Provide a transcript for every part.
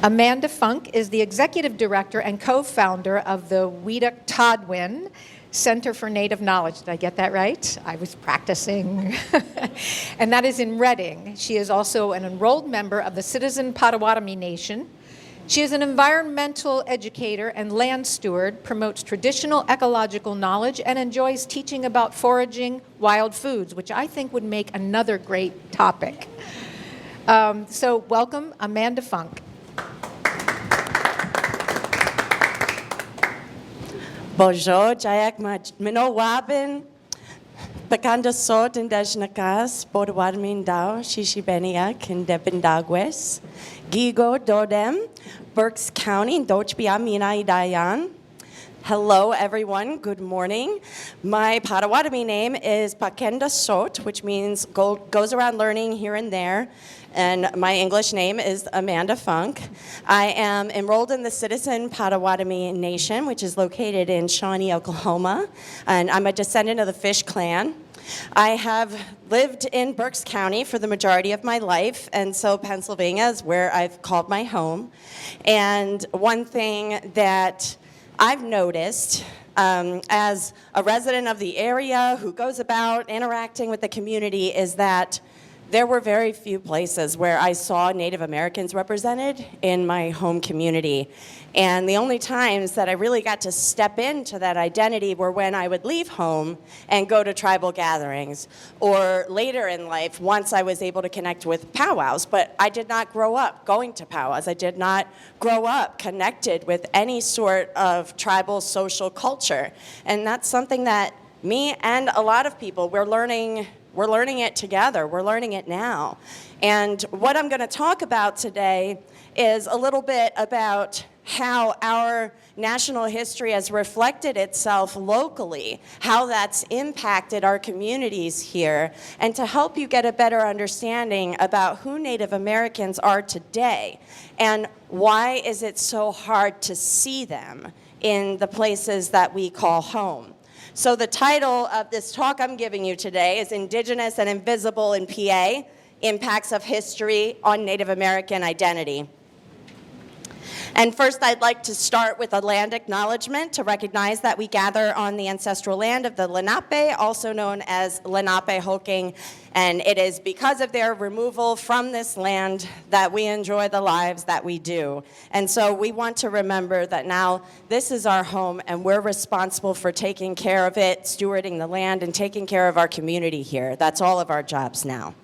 Amanda Funk is the executive director and co-founder of the Widoktadwen Center for Native Knowledge. Did I get that right? I was practicing. And that is in Reading. She is also an enrolled member of the Citizen Potawatomi Nation. She is an environmental educator and land steward, promotes traditional ecological knowledge, and enjoys teaching about foraging wild foods, which I think would make another great topic. So welcome, Amanda Funk. Bonjour, Jayak Minowabin, Bakanda Sot and Dajnakas, Potawatomi Dao, Shishibenia, Kindepindagwes, Gigo Dodem, Berks County, Dochbia Mina Idayan. Hello, everyone. Good morning. My Potawatomi name is Pakenda Sot, which means goes around learning here and there. And my English name is Amanda Funk. I am enrolled in the Citizen Potawatomi Nation, which is located in Shawnee, Oklahoma. And I'm a descendant of the Fish Clan. I have lived in Berks County for the majority of my life, and so Pennsylvania is where I've called my home. And one thing that I've noticed as a resident of the area who goes about interacting with the community is that there were very few places where I saw Native Americans represented in my home community. And the only times that I really got to step into that identity were when I would leave home and go to tribal gatherings, or later in life once I was able to connect with powwows. But I did not grow up going to powwows. I did not grow up connected with any sort of tribal social culture. And that's something that me and a lot of people, we're learning it together. We're learning it now. And what I'm going to talk about today is a little bit about how our national history has reflected itself locally, how that's impacted our communities here, and to help you get a better understanding about who Native Americans are today and why is it so hard to see them in the places that we call home. So the title of this talk I'm giving you today is Indigenous and Invisible in PA, Impacts of History on Native American Identity. And first, I'd like to start with a land acknowledgement to recognize that we gather on the ancestral land of the Lenape, also known as Lenape-Hoking, and it is because of their removal from this land that we enjoy the lives that we do. And so we want to remember that now this is our home, and we're responsible for taking care of it, stewarding the land, and taking care of our community here. That's all of our jobs now.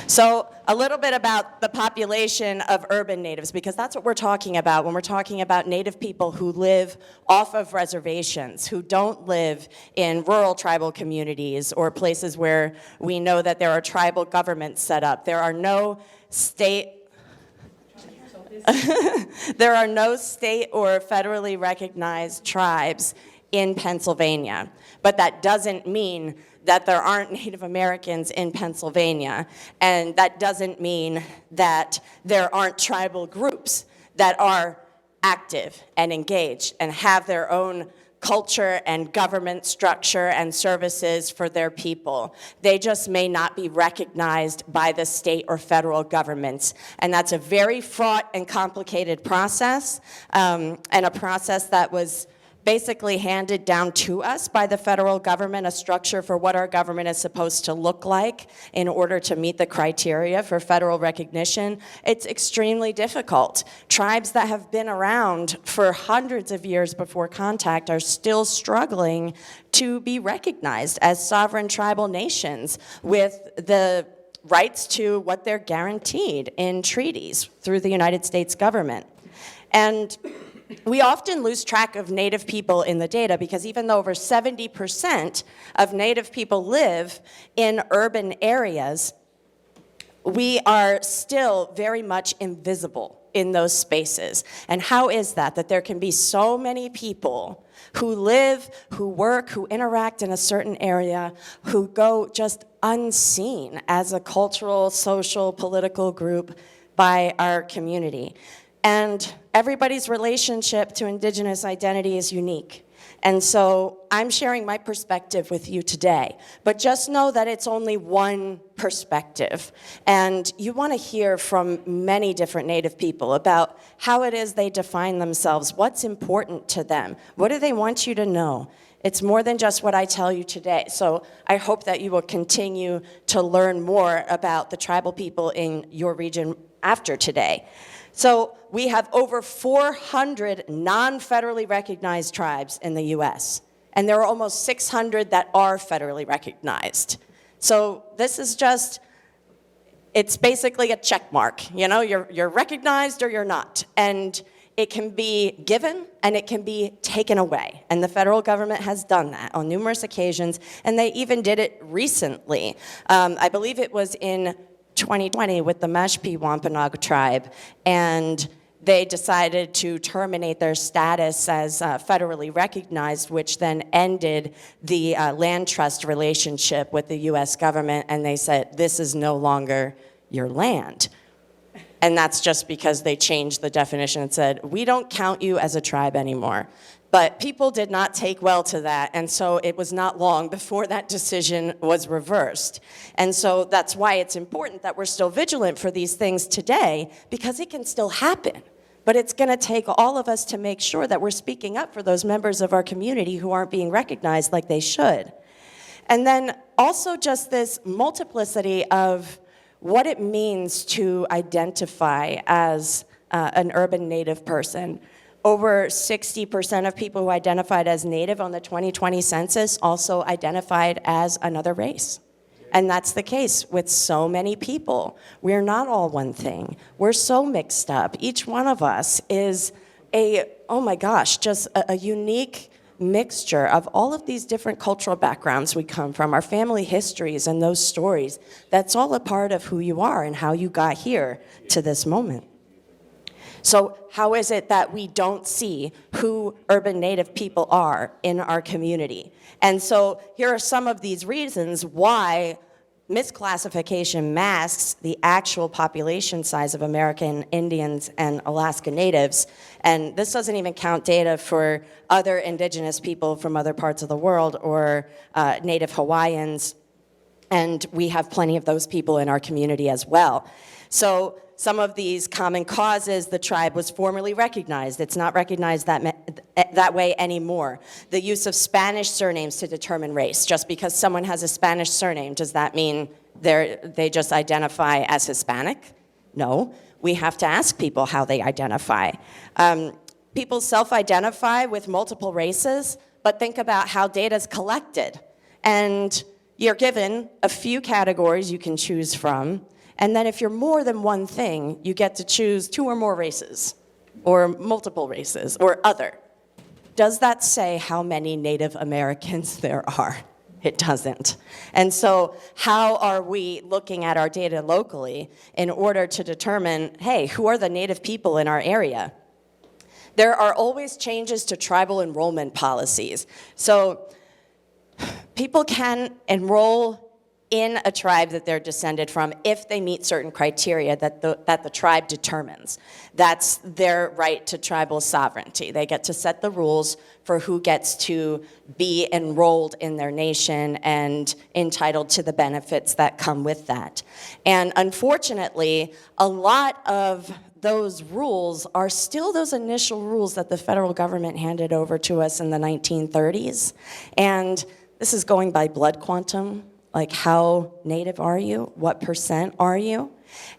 So a little bit about the population of urban natives, because that's what we're talking about when we're talking about Native people who live off of reservations, who don't live in rural tribal communities or places where we know that there are tribal governments set up. There are no state there are no state or federally recognized tribes in Pennsylvania. But that doesn't mean that there aren't Native Americans in Pennsylvania, and that doesn't mean that there aren't tribal groups that are active and engaged and have their own culture and government structure and services for their people. They just may not be recognized by the state or federal governments. And that's a very fraught and complicated process, and a process that was basically handed down to us by the federal government, a structure for what our government is supposed to look like in order to meet the criteria for federal recognition. It's extremely difficult. Tribes that have been around for hundreds of years before contact are still struggling to be recognized as sovereign tribal nations with the rights to what they're guaranteed in treaties through the United States government. And we often lose track of Native people in the data because even though over 70% of Native people live in urban areas, we are still very much invisible in those spaces. And how is that? That there can be so many people who live, who work, who interact in a certain area, who go just unseen as a cultural, social, political group by our community. And everybody's relationship to Indigenous identity is unique. And so I'm sharing my perspective with you today. But just know that it's only one perspective. And you want to hear from many different Native people about how it is they define themselves, what's important to them, what do they want you to know. It's more than just what I tell you today. So I hope that you will continue to learn more about the tribal people in your region after today. So we have over 400 non-federally recognized tribes in the US, and there are almost 600 that are federally recognized. So this is just, it's basically a check mark. You know, you're recognized or you're not. And it can be given and it can be taken away. And the federal government has done that on numerous occasions, and they even did it recently. I believe it was in 2020 with the Mashpee Wampanoag tribe, and they decided to terminate their status as federally recognized, which then ended the land trust relationship with the US government, and they said, this is no longer your land. And that's just because they changed the definition and said, we don't count you as a tribe anymore. But people did not take well to that, and so it was not long before that decision was reversed. And so that's why it's important that we're still vigilant for these things today, because it can still happen. But it's going to take all of us to make sure that we're speaking up for those members of our community who aren't being recognized like they should. And then also just this multiplicity of what it means to identify as an urban Native person. Over 60% of people who identified as Native on the 2020 census also identified as another race. And that's the case with so many people. We're not all one thing. We're so mixed up. Each one of us is just a unique mixture of all of these different cultural backgrounds we come from, our family histories and those stories. That's all a part of who you are and how you got here to this moment. So how is it that we don't see who urban Native people are in our community? And so here are some of these reasons why misclassification masks the actual population size of American Indians and Alaska Natives. And this doesn't even count data for other indigenous people from other parts of the world or Native Hawaiians. And we have plenty of those people in our community as well. So some of these common causes, the tribe was formerly recognized. It's not recognized that way anymore. The use of Spanish surnames to determine race. Just because someone has a Spanish surname, does that mean they just identify as Hispanic? No. We have to ask people how they identify. People self-identify with multiple races, but think about how data is collected. And you're given a few categories you can choose from. And then if you're more than one thing, you get to choose 2 or more races, or multiple races, or other. Does that say how many Native Americans there are? It doesn't. And so how are we looking at our data locally in order to determine, hey, who are the Native people in our area? There are always changes to tribal enrollment policies. So people can enroll in a tribe that they're descended from if they meet certain criteria that the tribe determines. That's their right to tribal sovereignty. They get to set the rules for who gets to be enrolled in their nation and entitled to the benefits that come with that. And unfortunately, a lot of those rules are still those initial rules that the federal government handed over to us in the 1930s. And this is going by blood quantum. Like, how Native are you? What % are you?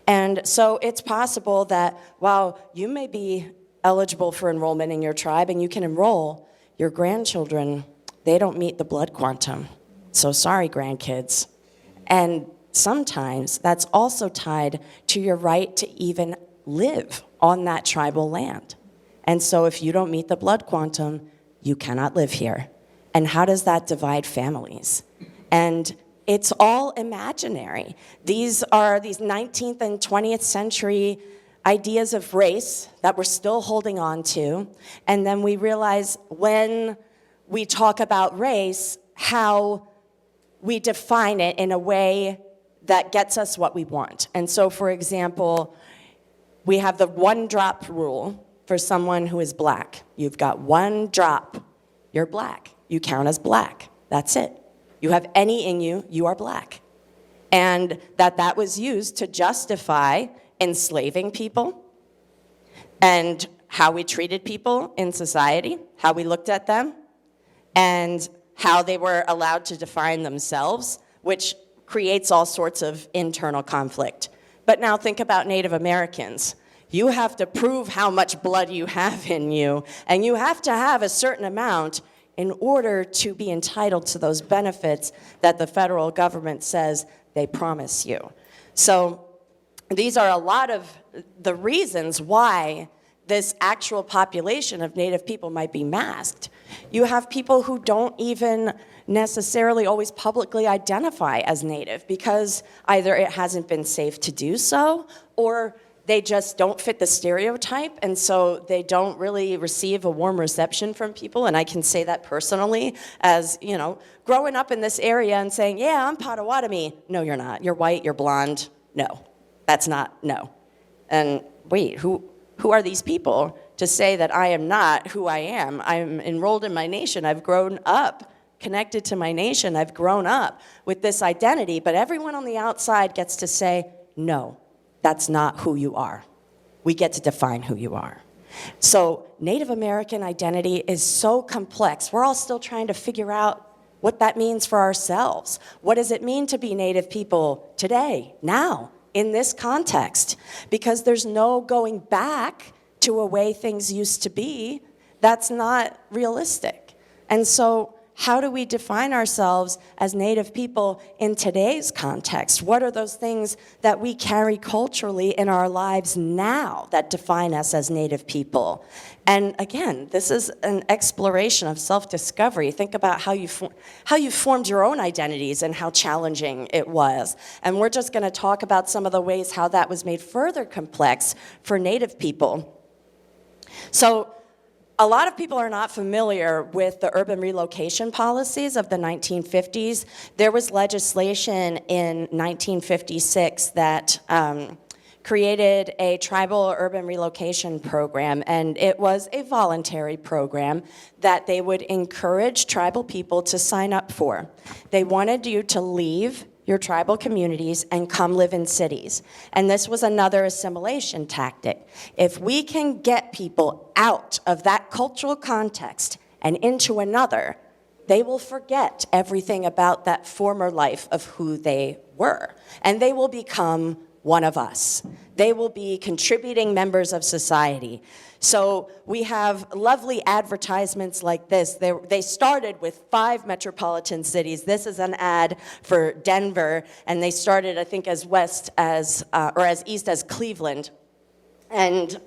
And so it's possible that while you may be eligible for enrollment in your tribe and you can enroll, your grandchildren, they don't meet the blood quantum. So sorry, grandkids. And sometimes that's also tied to your right to even live on that tribal land. And so if you don't meet the blood quantum, you cannot live here. And how does that divide families? And it's all imaginary. These are these 19th and 20th century ideas of race that we're still holding on to. And then we realize when we talk about race, how we define it in a way that gets us what we want. And so, for example, we have the 1 drop rule for someone who is black. You've got 1 drop you're black. You count as black. That's it. You have any in you, you are black. And that was used to justify enslaving people and how we treated people in society, how we looked at them, and how they were allowed to define themselves, which creates all sorts of internal conflict. But now think about Native Americans. You have to prove how much blood you have in you, and you have to have a certain amount in order to be entitled to those benefits that the federal government says they promise you. So these are a lot of the reasons why this actual population of Native people might be masked. You have people who don't even necessarily always publicly identify as Native because either it hasn't been safe to do so, or they just don't fit the stereotype, and so they don't really receive a warm reception from people. And I can say that personally as, growing up in this area and saying, yeah, I'm Potawatomi. No, you're not. You're white, you're blonde. No, that's not, no. And wait, who are these people to say that I am not who I am? I'm enrolled in my nation. I've grown up connected to my nation. I've grown up with this identity, but everyone on the outside gets to say, no, that's not who you are. We get to define who you are. So Native American identity is so complex. We're all still trying to figure out what that means for ourselves. What does it mean to be Native people today, now, in this context? Because there's no going back to a way things used to be. That's not realistic. And so how do we define ourselves as Native people in today's context? What are those things that we carry culturally in our lives now that define us as Native people? And again, this is an exploration of self-discovery. Think about how you formed your own identities and how challenging it was. And we're just going to talk about some of the ways how that was made further complex for Native people. So a lot of people are not familiar with the urban relocation policies of the 1950s. There was legislation in 1956 that created a tribal urban relocation program, and it was a voluntary program that they would encourage tribal people to sign up for. They wanted you to leave your tribal communities and come live in cities. And this was another assimilation tactic. If we can get people out of that cultural context and into another, they will forget everything about that former life of who they were. And they will become one of us. They will be contributing members of society. So we have lovely advertisements like this. They started with 5 metropolitan cities. This is an ad for Denver, and they started, I think, as east as Cleveland. And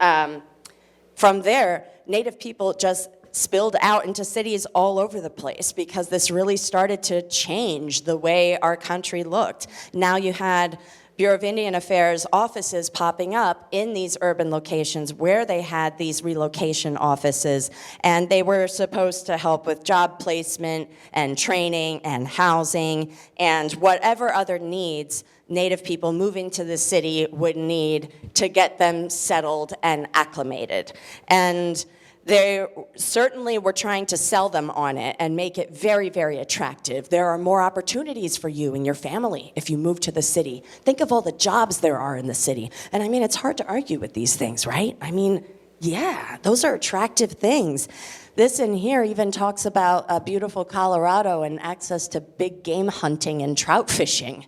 from there, Native people just spilled out into cities all over the place because this really started to change the way our country looked. Now you had Bureau of Indian Affairs offices popping up in these urban locations where they had these relocation offices, and they were supposed to help with job placement and training and housing and whatever other needs Native people moving to the city would need to get them settled and acclimated. And they certainly were trying to sell them on it and make it very, very attractive. There are more opportunities for you and your family if you move to the city. Think of all the jobs there are in the city. And I mean, it's hard to argue with these things, right? I mean, yeah, those are attractive things. This in here even talks about beautiful Colorado and access to big game hunting and trout fishing.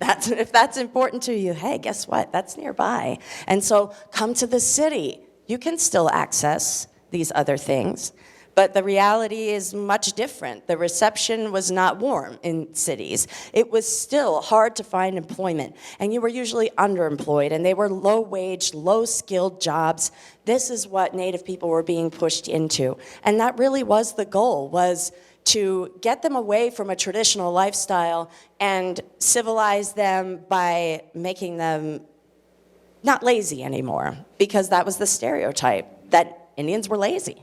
If that's important to you, hey, guess what? That's nearby. And so come to the city. You can still access these other things, but the reality is much different. The reception was not warm in cities. It was still hard to find employment, and you were usually underemployed, and they were low-wage, low-skilled jobs. This is what Native people were being pushed into, and that really was the goal, was to get them away from a traditional lifestyle and civilize them by making them not lazy anymore, because that was the stereotype, that Indians were lazy.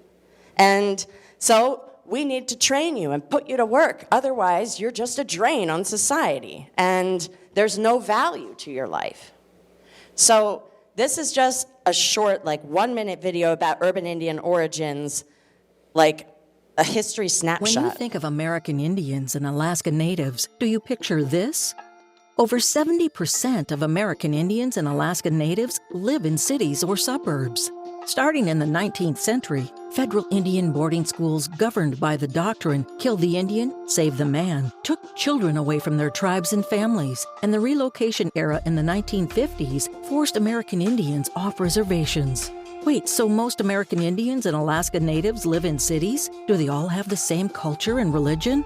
And so we need to train you and put you to work. Otherwise, you're just a drain on society, and there's no value to your life. So this is just a short, 1-minute video about urban Indian origins, a history When snapshot. you think of American Indians and Alaska Natives, do you picture this? Over 70% of American Indians and Alaska Natives live in cities or suburbs. Starting in the 19th century, federal Indian boarding schools governed by the doctrine, kill the Indian, save the man, took children away from their tribes and families, and the relocation era in the 1950s forced American Indians off reservations. Wait, so most American Indians and Alaska Natives live in cities? Do they all have the same culture and religion?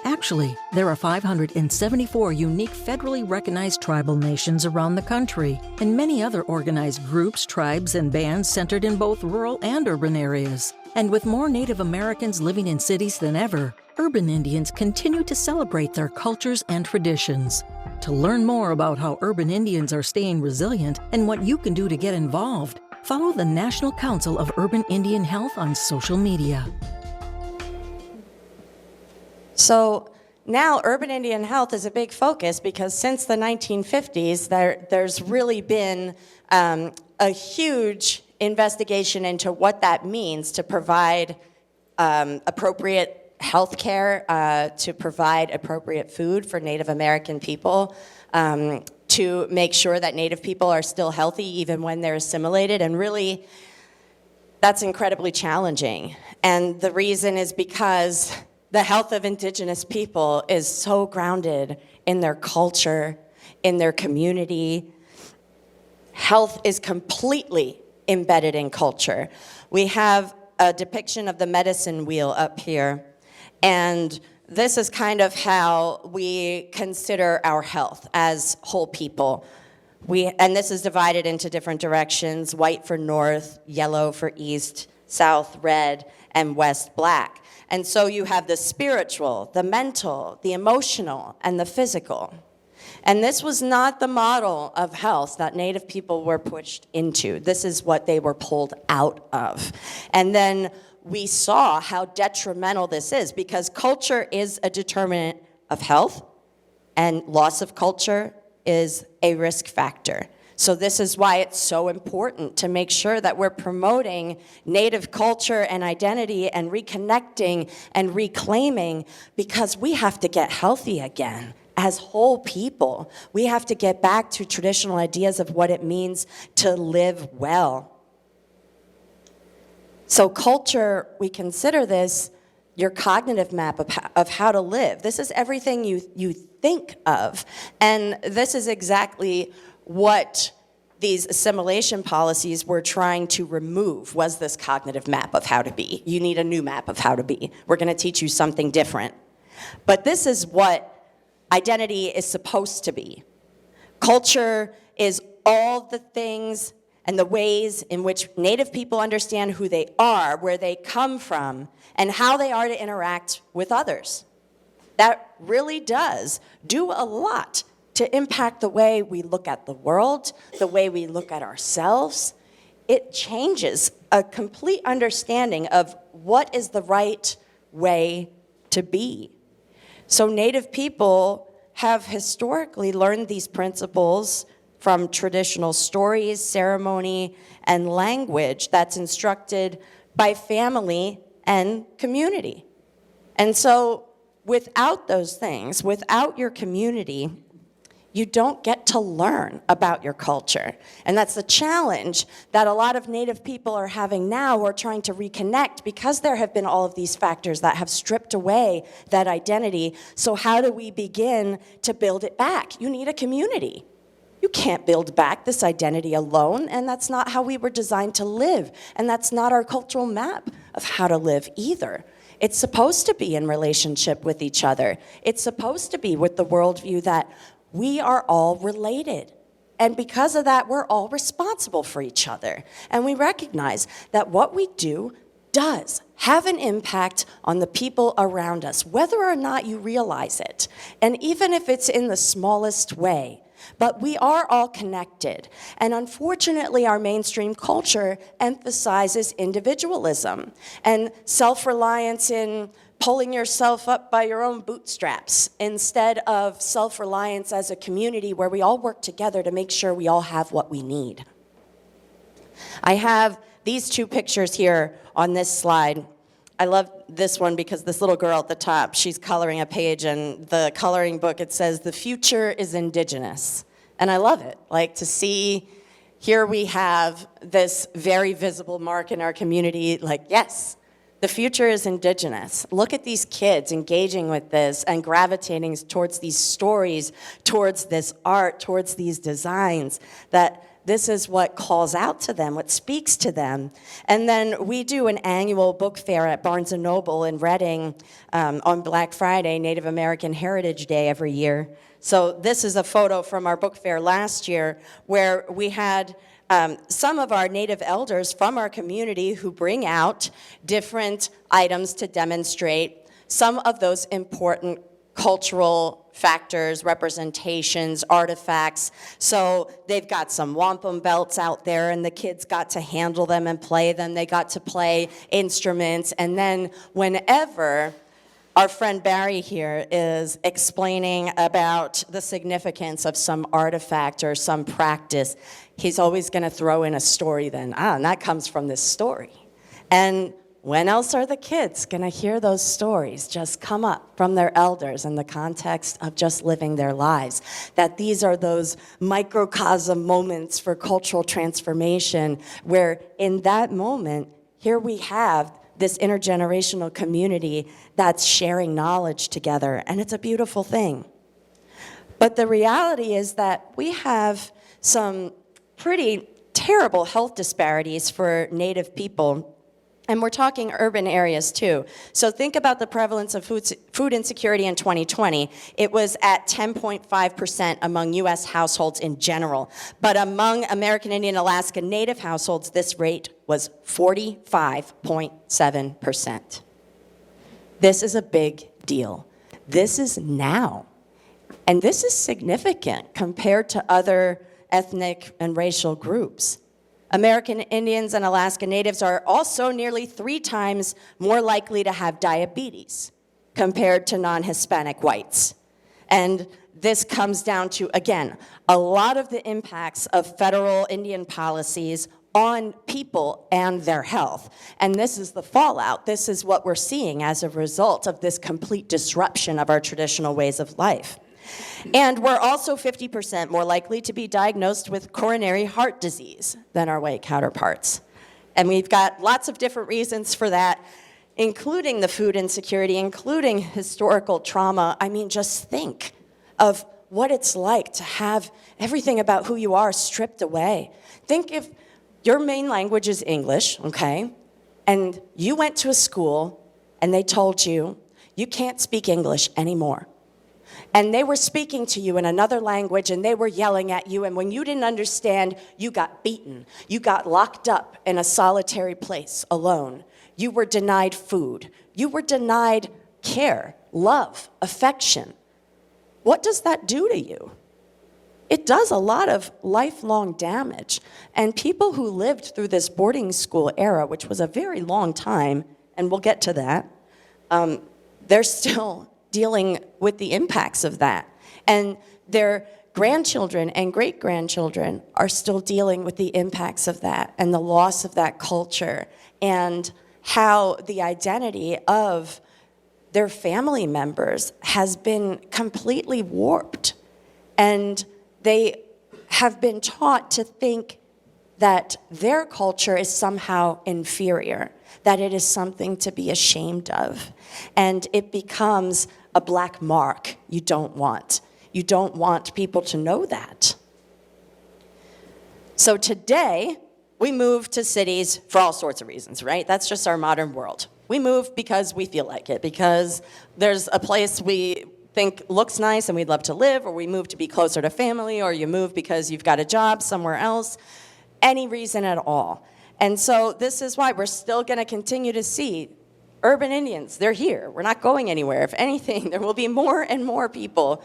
Actually, there are 574 unique federally recognized tribal nations around the country, and many other organized groups, tribes, and bands centered in both rural and urban areas. And with more Native Americans living in cities than ever, urban Indians continue to celebrate their cultures and traditions. To learn more about how urban Indians are staying resilient and what you can do to get involved, follow the National Council of Urban Indian Health on social media. So now urban Indian health is a big focus because since the 1950s, there's really been a huge investigation into what that means to provide appropriate health care, to provide appropriate food for Native American people, to make sure that Native people are still healthy even when they're assimilated, and really that's incredibly challenging. And the reason is because the health of Indigenous people is so grounded in their culture, in their community. Health is completely embedded in culture. We have a depiction of the medicine wheel up here, and this is kind of how we consider our health as whole people. And this is divided into different directions: white for north, yellow for east, south red, and west black. And so you have the spiritual, the mental, the emotional, and the physical. And this was not the model of health that Native people were pushed into. This is what they were pulled out of. And then we saw how detrimental this is, because culture is a determinant of health, and loss of culture is a risk factor. So this is why it's so important to make sure that we're promoting Native culture and identity and reconnecting and reclaiming, because we have to get healthy again as whole people. We have to get back to traditional ideas of what it means to live well. So culture, we consider this your cognitive map of how to live. This is everything you think of. And this is exactly what these assimilation policies were trying to remove, was this cognitive map of how to be. You need a new map of how to be. We're going to teach you something different. But this is what identity is supposed to be. Culture is all the things and the ways in which Native people understand who they are, where they come from, and how they are to interact with others. That really does do a lot to impact the way we look at the world, the way we look at ourselves. It changes a complete understanding of what is the right way to be. So Native people have historically learned these principles from traditional stories, ceremony, and language that's instructed by family and community. And so without those things, without your community, you don't get to learn about your culture. And that's the challenge that a lot of Native people are having now, who are trying to reconnect, because there have been all of these factors that have stripped away that identity. So how do we begin to build it back? You need a community. You can't build back this identity alone, and that's not how we were designed to live. And that's not our cultural map of how to live either. It's supposed to be in relationship with each other. It's supposed to be with the worldview that we are all related. And because of that, we're all responsible for each other. And we recognize that what we do does have an impact on the people around us, whether or not you realize it. And even if it's in the smallest way. But we are all connected. And unfortunately, our mainstream culture emphasizes individualism and self-reliance in pulling yourself up by your own bootstraps, instead of self-reliance as a community where we all work together to make sure we all have what we need. I have these two pictures here on this slide. I love this one because this little girl at the top, she's coloring a page, and the coloring book, it says, "The future is indigenous." And I love it, like to see, here we have this very visible mark in our community, like, yes, the future is indigenous. Look at these kids engaging with this and gravitating towards these stories, towards this art, towards these designs, that this is what calls out to them, what speaks to them. And then we do an annual book fair at Barnes & Noble in Reading on Black Friday, Native American Heritage Day every year. So this is a photo from our book fair last year where we had some of our Native elders from our community who bring out different items to demonstrate some of those important cultural factors, representations, artifacts. So they've got some wampum belts out there, and the kids got to handle them and play them. They got to play instruments. And then whenever our friend Barry here is explaining about the significance of some artifact or some practice, he's always going to throw in a story then. And that comes from this story. And when else are the kids going to hear those stories just come up from their elders in the context of just living their lives? That these are those microcosm moments for cultural transformation where in that moment, here we have this intergenerational community that's sharing knowledge together, and it's a beautiful thing. But the reality is that we have some pretty terrible health disparities for Native people. And we're talking urban areas too. So think about the prevalence of food insecurity in 2020. It was at 10.5% among US households in general. But among American Indian Alaska Native households, this rate was 45.7%. This is a big deal. This is now. And this is significant compared to other ethnic and racial groups. American Indians and Alaska Natives are also nearly 3 times more likely to have diabetes compared to non-Hispanic whites. And this comes down to, again, a lot of the impacts of federal Indian policies on people and their health. And this is the fallout. This is what we're seeing as a result of this complete disruption of our traditional ways of life. And we're also 50% more likely to be diagnosed with coronary heart disease than our white counterparts. And we've got lots of different reasons for that, including the food insecurity, including historical trauma. I mean, just think of what it's like to have everything about who you are stripped away. Think if your main language is English, okay, and you went to a school and they told you, you can't speak English anymore. And they were speaking to you in another language, and they were yelling at you, and when you didn't understand, you got beaten. You got locked up in a solitary place alone. You were denied food. You were denied care, love, affection. What does that do to you? It does a lot of lifelong damage. And people who lived through this boarding school era, which was a very long time, and we'll get to that, they're still dealing with the impacts of that. And their grandchildren and great-grandchildren are still dealing with the impacts of that and the loss of that culture and how the identity of their family members has been completely warped. And they have been taught to think that their culture is somehow inferior, that it is something to be ashamed of. And it becomes a black mark you don't want. You don't want people to know that. So today, we move to cities for all sorts of reasons, right? That's just our modern world. We move because we feel like it, because there's a place we think looks nice and we'd love to live, or we move to be closer to family, or you move because you've got a job somewhere else. Any reason at all. And so this is why we're still going to continue to see urban Indians. They're here. We're not going anywhere. If anything, there will be more and more people.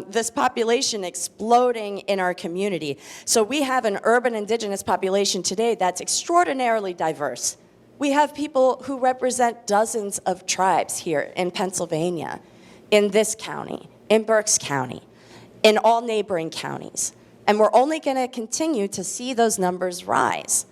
This population exploding in our community. So we have an urban indigenous population today that's extraordinarily diverse. We have people who represent dozens of tribes here in Pennsylvania, in this county, in Berks County, in all neighboring counties. And we're only going to continue to see those numbers rise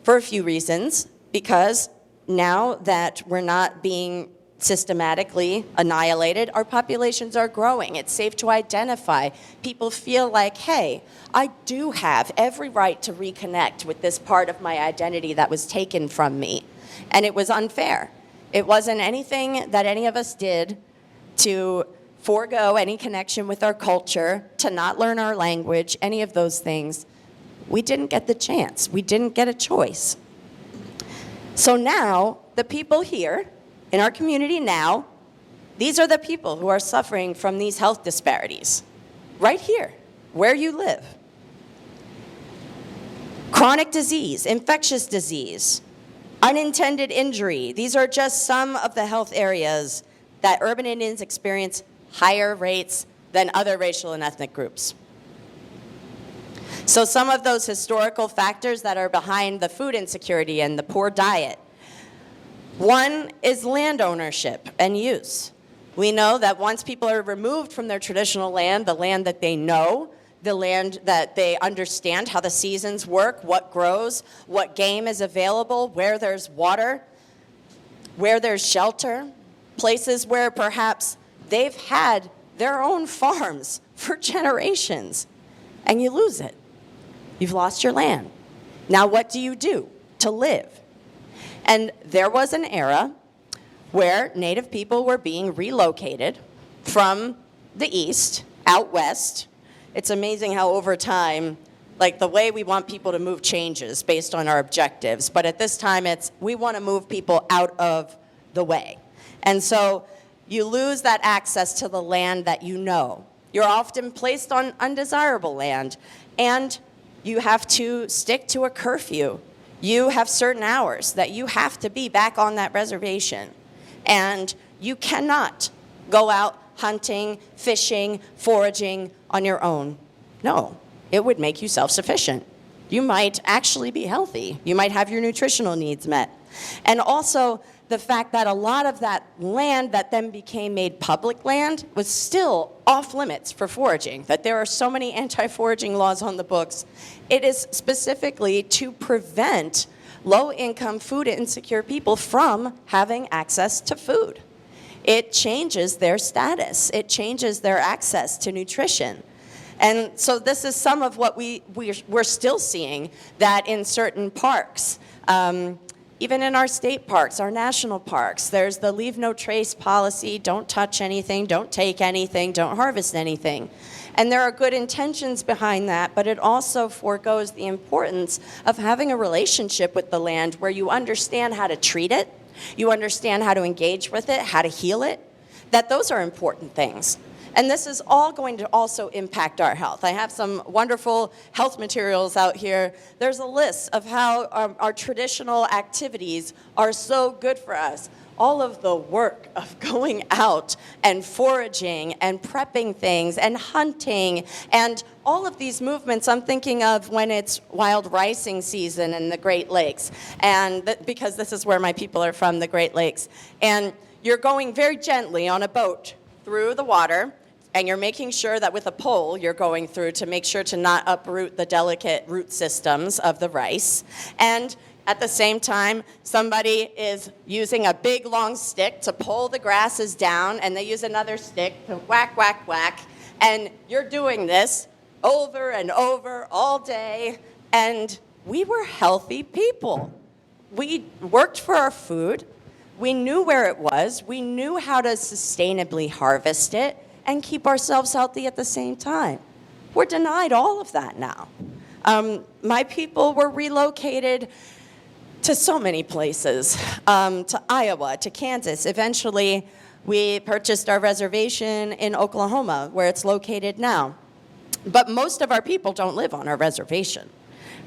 for a few reasons, because now that we're not being systematically annihilated, our populations are growing. It's safe to identify. People feel like, hey, I do have every right to reconnect with this part of my identity that was taken from me. And it was unfair. It wasn't anything that any of us did to forego any connection with our culture, to not learn our language, any of those things. We didn't get the chance. We didn't get a choice. So now, the people here in our community now, these are the people who are suffering from these health disparities, right here, where you live. Chronic disease, infectious disease, unintended injury. These are just some of the health areas that urban Indians experience higher rates than other racial and ethnic groups. So some of those historical factors that are behind the food insecurity and the poor diet. One is land ownership and use. We know that once people are removed from their traditional land, the land that they know, the land that they understand how the seasons work, what grows, what game is available, where there's water, where there's shelter, places where perhaps they've had their own farms for generations, and you lose it. You've lost your land. Now what do you do to live? And there was an era where Native people were being relocated from the east, out west. It's amazing how over time, like the way we want people to move changes based on our objectives. But at this time, it's we want to move people out of the way. And so you lose that access to the land that you know. You're often placed on undesirable land, and you have to stick to a curfew. You have certain hours that you have to be back on that reservation. And you cannot go out hunting, fishing, foraging on your own. No, it would make you self-sufficient. You might actually be healthy. You might have your nutritional needs met. And also the fact that a lot of that land that then became made public land was still off limits for foraging, that there are so many anti-foraging laws on the books. It is specifically to prevent low-income, food insecure people from having access to food. It changes their status. It changes their access to nutrition. And so this is some of what we're still seeing, that in certain parks, even in our state parks, our national parks, there's the leave no trace policy, don't touch anything, don't take anything, don't harvest anything. And there are good intentions behind that, but it also forgoes the importance of having a relationship with the land where you understand how to treat it, you understand how to engage with it, how to heal it, that those are important things. And this is all going to also impact our health. I have some wonderful health materials out here. There's a list of how our traditional activities are so good for us. All of the work of going out and foraging and prepping things and hunting and all of these movements I'm thinking of when it's wild ricing season in the Great Lakes, and because this is where my people are from, the Great Lakes. And you're going very gently on a boat through the water, and you're making sure that with a pole you're going through to make sure to not uproot the delicate root systems of the rice. And at the same time, somebody is using a big long stick to pull the grasses down, and they use another stick to whack, whack, whack. And you're doing this over and over all day, and we were healthy people. We worked for our food. We knew where it was. We knew how to sustainably harvest it and keep ourselves healthy at the same time. We're denied all of that now. My people were relocated to so many places, to Iowa, to Kansas. Eventually, we purchased our reservation in Oklahoma, where it's located now. But most of our people don't live on our reservation.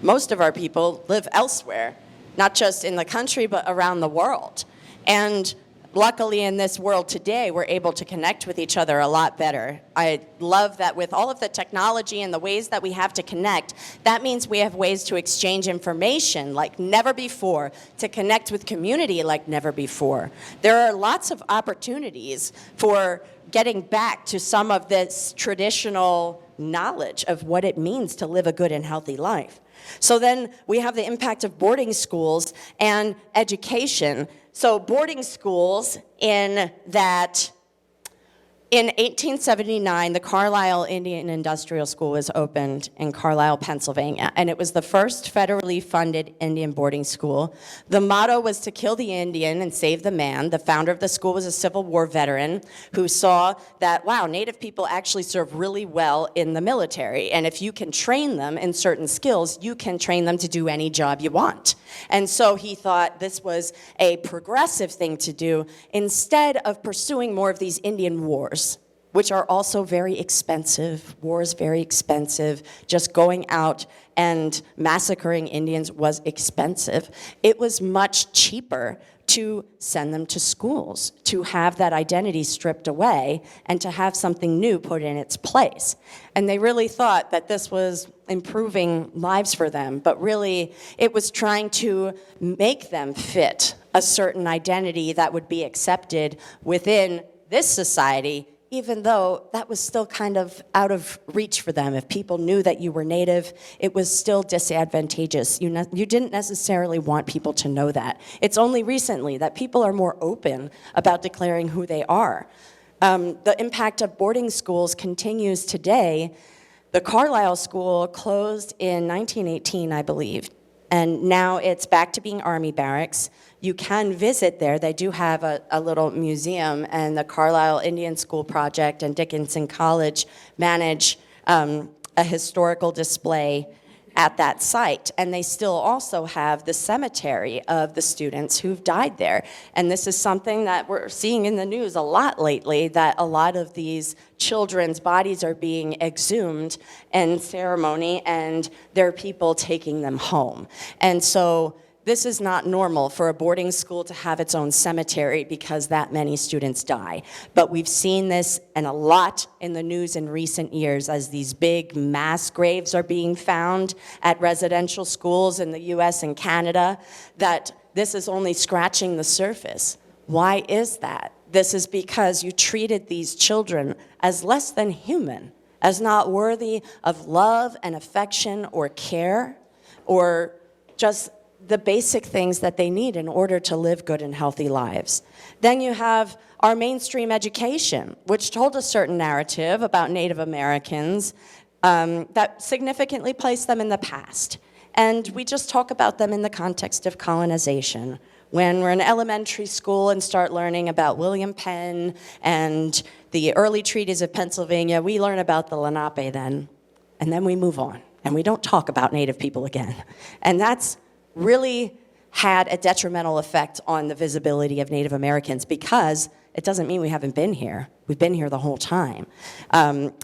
Most of our people live elsewhere, not just in the country, but around the world. And luckily in this world today, we're able to connect with each other a lot better. I love that with all of the technology and the ways that we have to connect, that means we have ways to exchange information like never before, to connect with community like never before. There are lots of opportunities for getting back to some of this traditional knowledge of what it means to live a good and healthy life. So then we have the impact of boarding schools and education. So boarding schools in that in 1879, the Carlisle Indian Industrial School was opened in Carlisle, Pennsylvania, and it was the first federally funded Indian boarding school. The motto was to kill the Indian and save the man. The founder of the school was a Civil War veteran who saw that, wow, Native people actually serve really well in the military, and if you can train them in certain skills, you can train them to do any job you want. And so he thought this was a progressive thing to do instead of pursuing more of these Indian wars, which are also very expensive. War is very expensive. Just going out and massacring Indians was expensive. It was much cheaper to send them to schools, to have that identity stripped away, and to have something new put in its place. And they really thought that this was improving lives for them, but really it was trying to make them fit a certain identity that would be accepted within this society, even though that was still kind of out of reach for them. If people knew that you were Native, it was still disadvantageous. You didn't necessarily want people to know that. It's only recently that people are more open about declaring who they are. The impact of boarding schools continues today. The Carlisle School closed in 1918, I believe, and now it's back to being Army barracks. You can visit there. They do have a little museum, and the Carlisle Indian School Project and Dickinson College manage a historical display at that site. And they still also have the cemetery of the students who've died there. And this is something that we're seeing in the news a lot lately, that a lot of these children's bodies are being exhumed in ceremony, and there are people taking them home. And so this is not normal for a boarding school to have its own cemetery because that many students die. But we've seen this and a lot in the news in recent years as these big mass graves are being found at residential schools in the US and Canada, that this is only scratching the surface. Why is that? This is because you treated these children as less than human, as not worthy of love and affection or care, or just the basic things that they need in order to live good and healthy lives. Then you have our mainstream education, which told a certain narrative about Native Americans that significantly placed them in the past. And we just talk about them in the context of colonization. When we're in elementary school and start learning about William Penn and the early treaties of Pennsylvania, we learn about the Lenape then, and then we move on, and we don't talk about Native people again. And that's really had a detrimental effect on the visibility of Native Americans, because it doesn't mean we haven't been here. We've been here the whole time.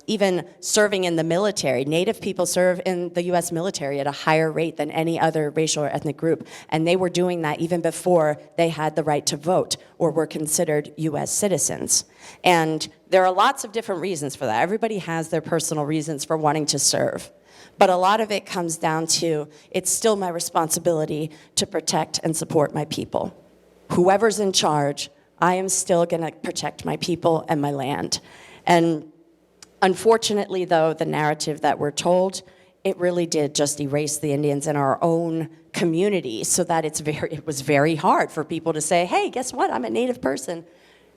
Even serving in the military, Native people serve in the US military at a higher rate than any other racial or ethnic group, and they were doing that even before they had the right to vote or were considered US citizens. And there are lots of different reasons for that. Everybody has their personal reasons for wanting to serve. But a lot of it comes down to, it's still my responsibility to protect and support my people. Whoever's in charge, I am still going to protect my people and my land. And unfortunately, though, the narrative that we're told, it really did just erase the Indians in our own community, so that it was very hard for people to say, hey, guess what, I'm a Native person.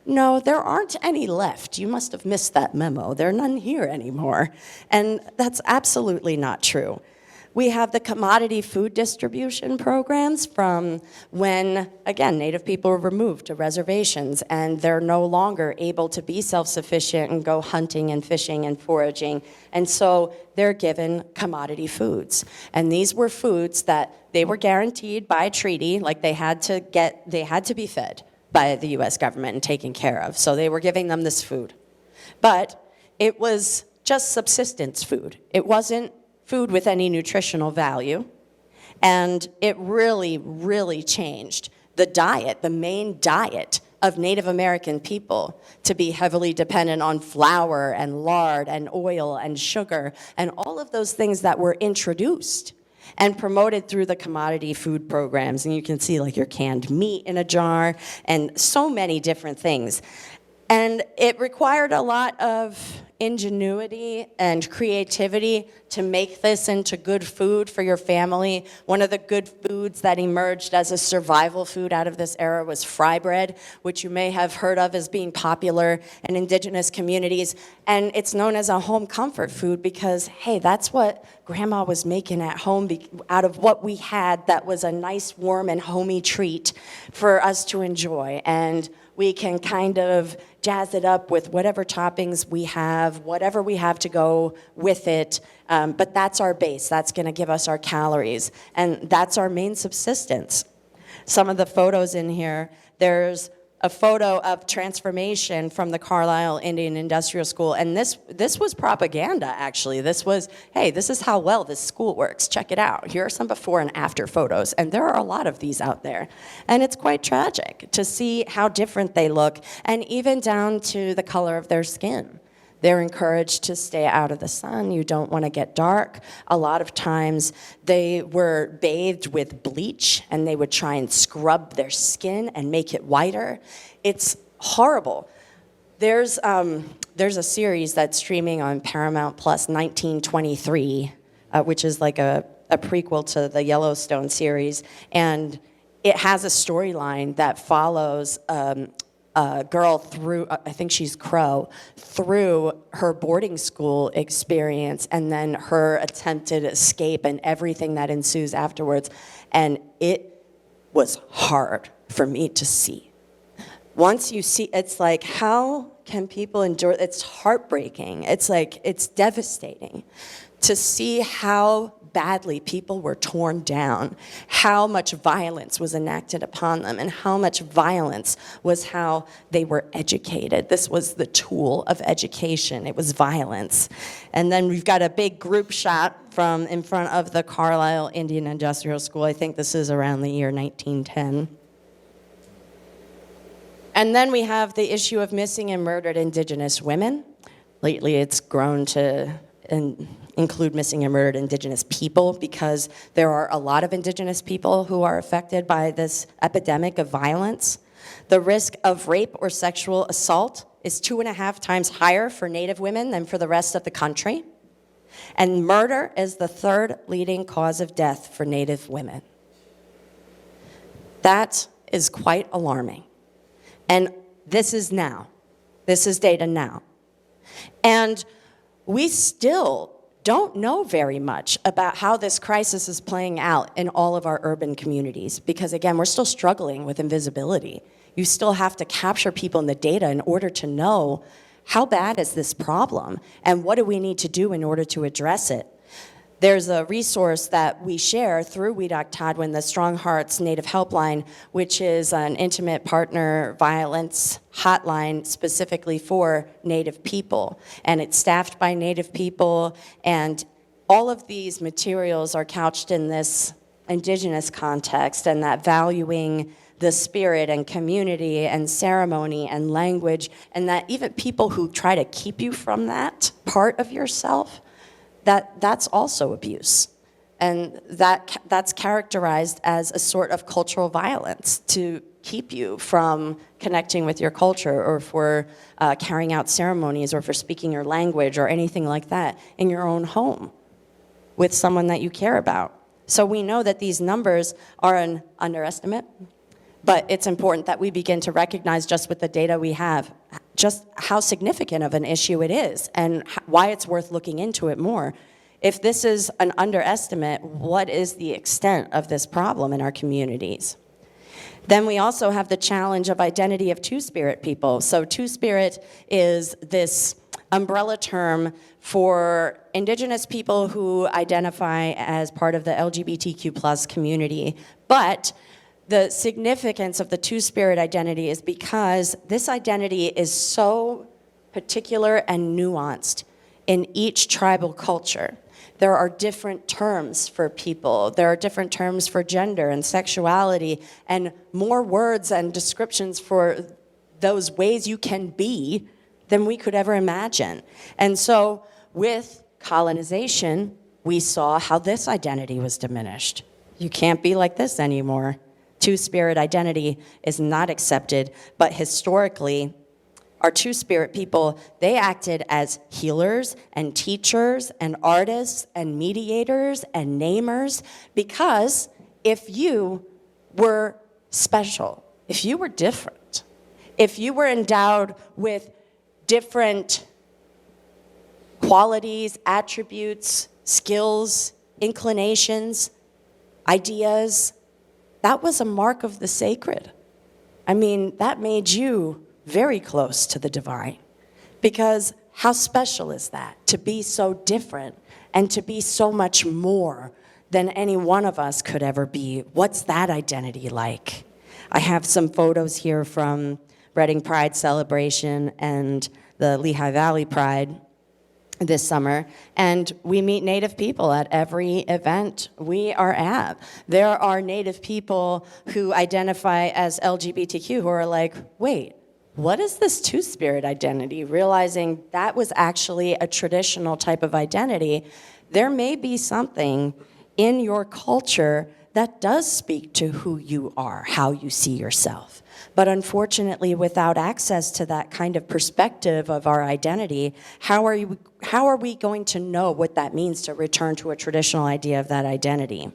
No, there aren't any left. You must have missed that memo. There are none here anymore. And that's absolutely not true. We have the commodity food distribution programs from when, again, Native people were removed to reservations, and they're no longer able to be self-sufficient and go hunting and fishing and foraging. And so they're given commodity foods. And these were foods that they were guaranteed by a treaty, like they had to be fed by the US government and taken care of. So they were giving them this food. But it was just subsistence food. It wasn't food with any nutritional value. And it really, really changed the diet, the main diet of Native American people, to be heavily dependent on flour and lard and oil and sugar and all of those things that were introduced and promoted through the commodity food programs. And you can see like your canned meat in a jar and so many different things. And it required a lot of ingenuity and creativity to make this into good food for your family. One of the good foods that emerged as a survival food out of this era was fry bread, which you may have heard of as being popular in indigenous communities. And it's known as a home comfort food because, hey, that's what grandma was making at home out of what we had that was a nice, warm, and homey treat for us to enjoy. And we can kind of jazz it up with whatever toppings we have, whatever we have to go with it. But that's our base. That's going to give us our calories. And that's our main subsistence. Some of the photos in here, there's a photo of transformation from the Carlisle Indian Industrial School. And this was propaganda, actually. This was, hey, this is how well this school works. Check it out. Here are some before and after photos. And there are a lot of these out there. And it's quite tragic to see how different they look, and even down to the color of their skin. They're encouraged to stay out of the sun. You don't want to get dark. A lot of times they were bathed with bleach and they would try and scrub their skin and make it whiter. It's horrible. There's a series that's streaming on Paramount Plus, 1923, which is like a prequel to the Yellowstone series. And it has a storyline that follows a girl through, I think she's Crow, through her boarding school experience and then her attempted escape and everything that ensues afterwards. And it was hard for me to see. Once you see, it's like, how can people endure? It's heartbreaking. It's like, it's devastating to see how badly people were torn down, how much violence was enacted upon them, and how much violence was how they were educated. This was the tool of education. It was violence. And then we've got a big group shot from in front of the Carlisle Indian Industrial School. I think this is around the year 1910. And then we have the issue of missing and murdered Indigenous women. Lately, it's grown to include missing and murdered Indigenous people because there are a lot of Indigenous people who are affected by this epidemic of violence. The risk of rape or sexual assault is 2.5 times higher for Native women than for the rest of the country. And murder is the third leading cause of death for Native women. That is quite alarming. And this is now. This is data now. And we still don't know very much about how this crisis is playing out in all of our urban communities because, again, we're still struggling with invisibility. You still have to capture people in the data in order to know how bad is this problem and what do we need to do in order to address it. There's a resource that we share through Widoktadwen, the Strong Hearts Native Helpline, which is an intimate partner violence hotline specifically for Native people. And it's staffed by Native people, and all of these materials are couched in this Indigenous context and that valuing the spirit and community and ceremony and language, and that even people who try to keep you from that part of yourself, that's also abuse. And that's characterized as a sort of cultural violence to keep you from connecting with your culture or for carrying out ceremonies or for speaking your language or anything like that in your own home with someone that you care about. So we know that these numbers are an underestimate, but it's important that we begin to recognize just with the data we have just how significant of an issue it is and why it's worth looking into it more. If this is an underestimate, what is the extent of this problem in our communities? Then we also have the challenge of identity of Two-Spirit people. So Two-Spirit is this umbrella term for Indigenous people who identify as part of the LGBTQ+ community, but the significance of the Two-Spirit identity is because this identity is so particular and nuanced in each tribal culture. There are different terms for people. There are different terms for gender and sexuality, and more words and descriptions for those ways you can be than we could ever imagine. And so with colonization, we saw how this identity was diminished. You can't be like this anymore. Two-Spirit identity is not accepted, but historically, our two-spirit people, they acted as healers and teachers and artists and mediators and namers, because if you were special, if you were different, if you were endowed with different qualities, attributes, skills, inclinations, ideas, that was a mark of the sacred. I mean, that made you very close to the divine, because how special is that, to be so different and to be so much more than any one of us could ever be? What's that identity like? I have some photos here from Reading Pride Celebration and the Lehigh Valley Pride this summer, and we meet Native people at every event we are at. There are Native people who identify as LGBTQ who are like, wait, what is this two-spirit identity? Realizing that was actually a traditional type of identity. There may be something in your culture that does speak to who you are, how you see yourself. But unfortunately, without access to that kind of perspective of our identity, how are we going to know what that means to return to a traditional idea of that identity?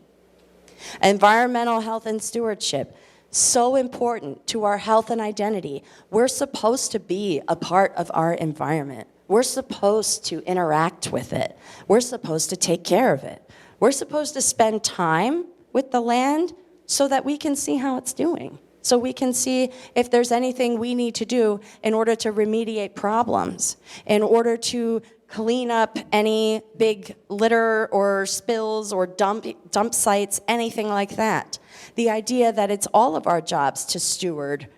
Environmental health and stewardship, so important to our health and identity. We're supposed to be a part of our environment. We're supposed to interact with it. We're supposed to take care of it. We're supposed to spend time with the land so that we can see how it's doing, so we can see if there's anything we need to do in order to remediate problems, in order to clean up any big litter or spills or dump sites, anything like that. The idea that it's all of our jobs to steward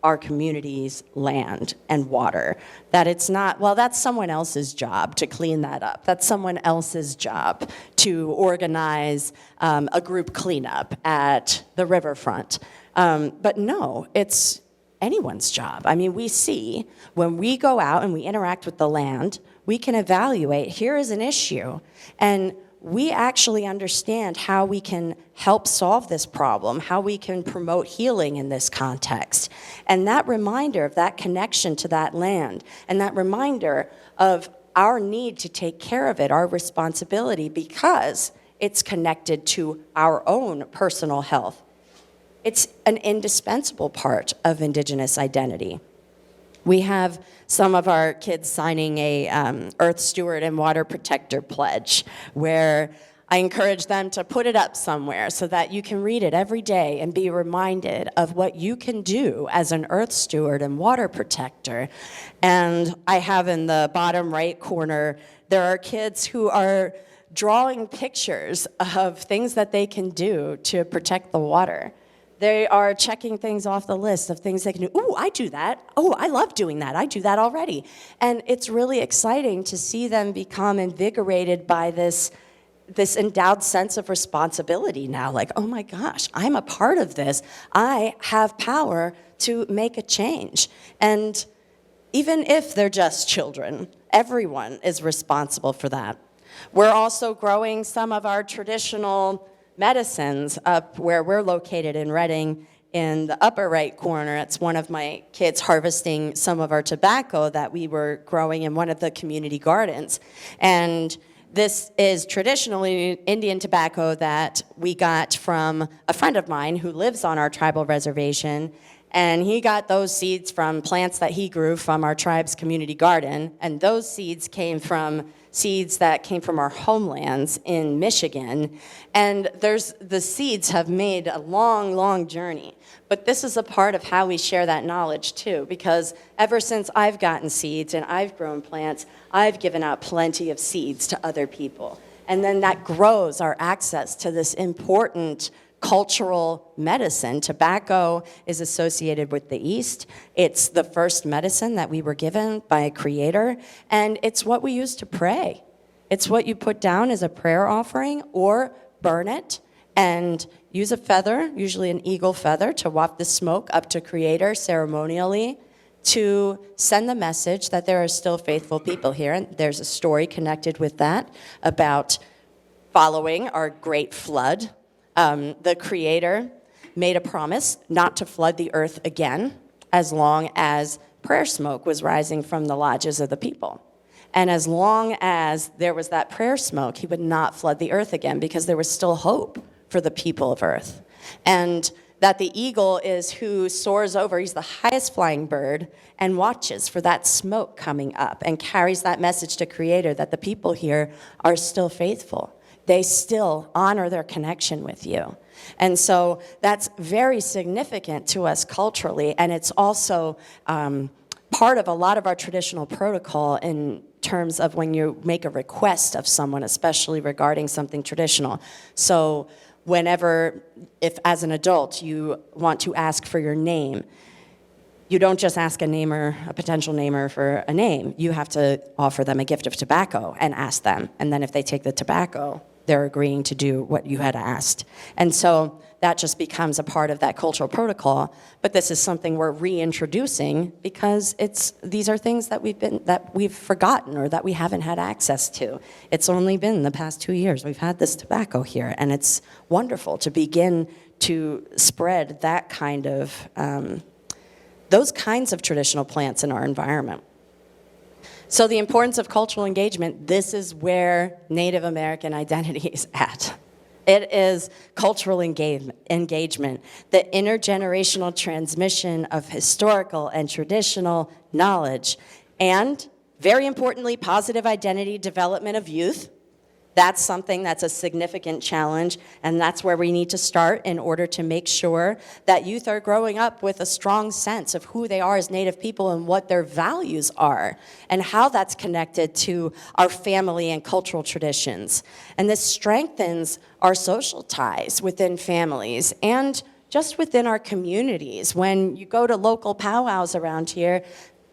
our community's land and water. That it's not, well, that's someone else's job to clean that up. That's someone else's job to organize a group cleanup at the riverfront. But no, it's anyone's job. I mean, we see when we go out and we interact with the land, we can evaluate, here is an issue, and we actually understand how we can help solve this problem, how we can promote healing in this context. And that reminder of that connection to that land, and that reminder of our need to take care of it, our responsibility, because it's connected to our own personal health. It's an indispensable part of Indigenous identity. We have some of our kids signing a Earth Steward and Water Protector pledge, where I encourage them to put it up somewhere so that you can read it every day and be reminded of what you can do as an Earth Steward and Water Protector. And I have in the bottom right corner, there are kids who are drawing pictures of things that they can do to protect the water. They are checking things off the list of things they can do. Ooh, I do that. Oh, I love doing that. I do that already. And it's really exciting to see them become invigorated by this endowed sense of responsibility now. Like, oh my gosh, I'm a part of this. I have power to make a change. And even if they're just children, everyone is responsible for that. We're also growing some of our traditional medicines up where we're located in Reading. In the upper right corner, it's one of my kids harvesting some of our tobacco that we were growing in one of the community gardens. And this is traditionally Indian tobacco that we got from a friend of mine who lives on our tribal reservation. And he got those seeds from plants that he grew from our tribe's community garden. And those seeds came from seeds that came from our homelands in Michigan. And the seeds have made a long, long journey. But this is a part of how we share that knowledge too, because ever since I've gotten seeds and I've grown plants, I've given out plenty of seeds to other people. And then that grows our access to this important cultural medicine. Tobacco is associated with the East. It's the first medicine that we were given by a creator, and it's what we use to pray. It's what you put down as a prayer offering, or burn it and use a feather, usually an eagle feather, to waft the smoke up to creator ceremonially to send the message that there are still faithful people here. And there's a story connected with that about following our great flood. The Creator made a promise not to flood the earth again as long as prayer smoke was rising from the lodges of the people. And as long as there was that prayer smoke, he would not flood the earth again because there was still hope for the people of earth. And that the eagle is who soars over, he's the highest flying bird, and watches for that smoke coming up and carries that message to Creator that the people here are still faithful. They still honor their connection with you. And so that's very significant to us culturally, and it's also part of a lot of our traditional protocol in terms of when you make a request of someone, especially regarding something traditional. So whenever, if as an adult you want to ask for your name, you don't just ask a potential namer for a name. You have to offer them a gift of tobacco and ask them. And then if they take the tobacco, they're agreeing to do what you had asked. And so that just becomes a part of that cultural protocol. But this is something we're reintroducing because these are things that we've forgotten or that we haven't had access to. It's only been the past 2 years we've had this tobacco here, and it's wonderful to begin to spread that kind of those kinds of traditional plants in our environment. So the importance of cultural engagement, this is where Native American identity is at. It is cultural engagement, the intergenerational transmission of historical and traditional knowledge, and very importantly, positive identity development of youth. That's something that's a significant challenge, and that's where we need to start in order to make sure that youth are growing up with a strong sense of who they are as Native people and what their values are, and how that's connected to our family and cultural traditions. And this strengthens our social ties within families and just within our communities. When you go to local powwows around here,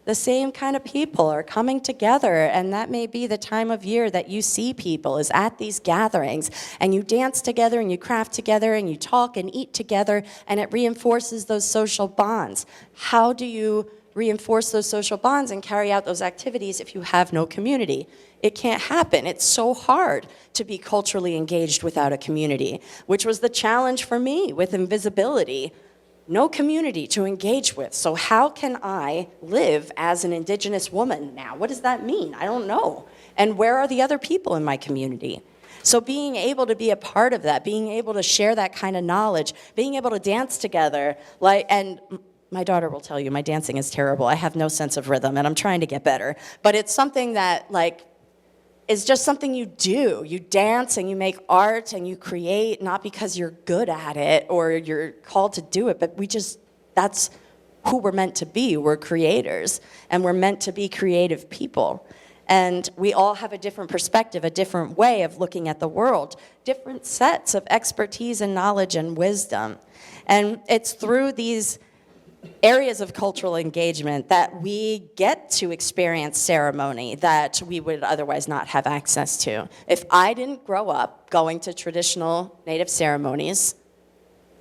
the same kind of people are coming together, and that may be the time of year that you see people is at these gatherings, and you dance together and you craft together and you talk and eat together, and it reinforces those social bonds. How do you reinforce those social bonds and carry out those activities if you have no community? It can't happen. It's so hard to be culturally engaged without a community, which was the challenge for me with invisibility. No community to engage with. So how can I live as an Indigenous woman now? What does that mean? I don't know. And where are the other people in my community? So being able to be a part of that, being able to share that kind of knowledge, being able to dance together, and my daughter will tell you my dancing is terrible. I have no sense of rhythm, and I'm trying to get better. But it's something that is just something you do. You dance and you make art and you create, not because you're good at it or you're called to do it, but that's who we're meant to be. We're creators, and we're meant to be creative people. And we all have a different perspective, a different way of looking at the world, different sets of expertise and knowledge and wisdom. And it's through these areas of cultural engagement that we get to experience ceremony that we would otherwise not have access to. If I didn't grow up going to traditional Native ceremonies,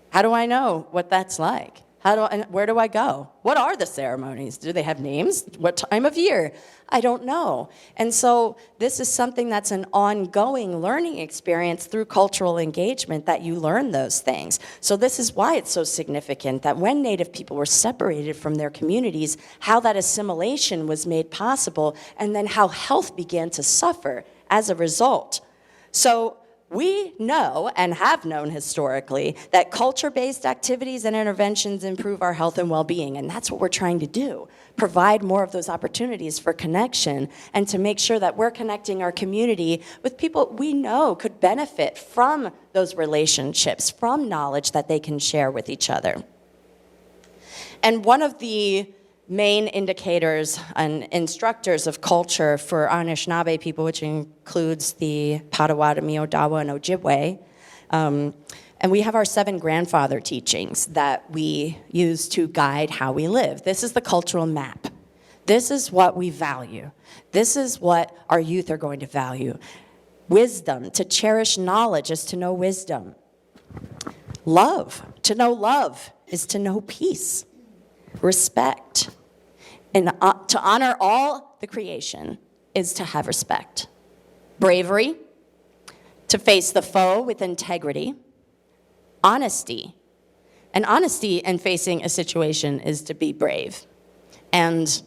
how do I know what that's like? And where do I go? What are the ceremonies? Do they have names? What time of year? I don't know. And so this is something that's an ongoing learning experience through cultural engagement, that you learn those things. So this is why it's so significant that when Native people were separated from their communities, how that assimilation was made possible, and then how health began to suffer as a result. So we know and have known historically that culture-based activities and interventions improve our health and well-being, and that's what we're trying to do. Provide more of those opportunities for connection and to make sure that we're connecting our community with people we know could benefit from those relationships, from knowledge that they can share with each other. And one of the main indicators and instructors of culture for Anishinaabe people, which includes the Potawatomi, Odawa, and Ojibwe. And we have our 7 grandfather teachings that we use to guide how we live. This is the cultural map. This is what we value. This is what our youth are going to value. Wisdom, to cherish knowledge is to know wisdom. Love, to know love is to know peace. Respect, and to honor all the creation is to have respect. Bravery, to face the foe with integrity. Honesty, and honesty in facing a situation is to be brave. And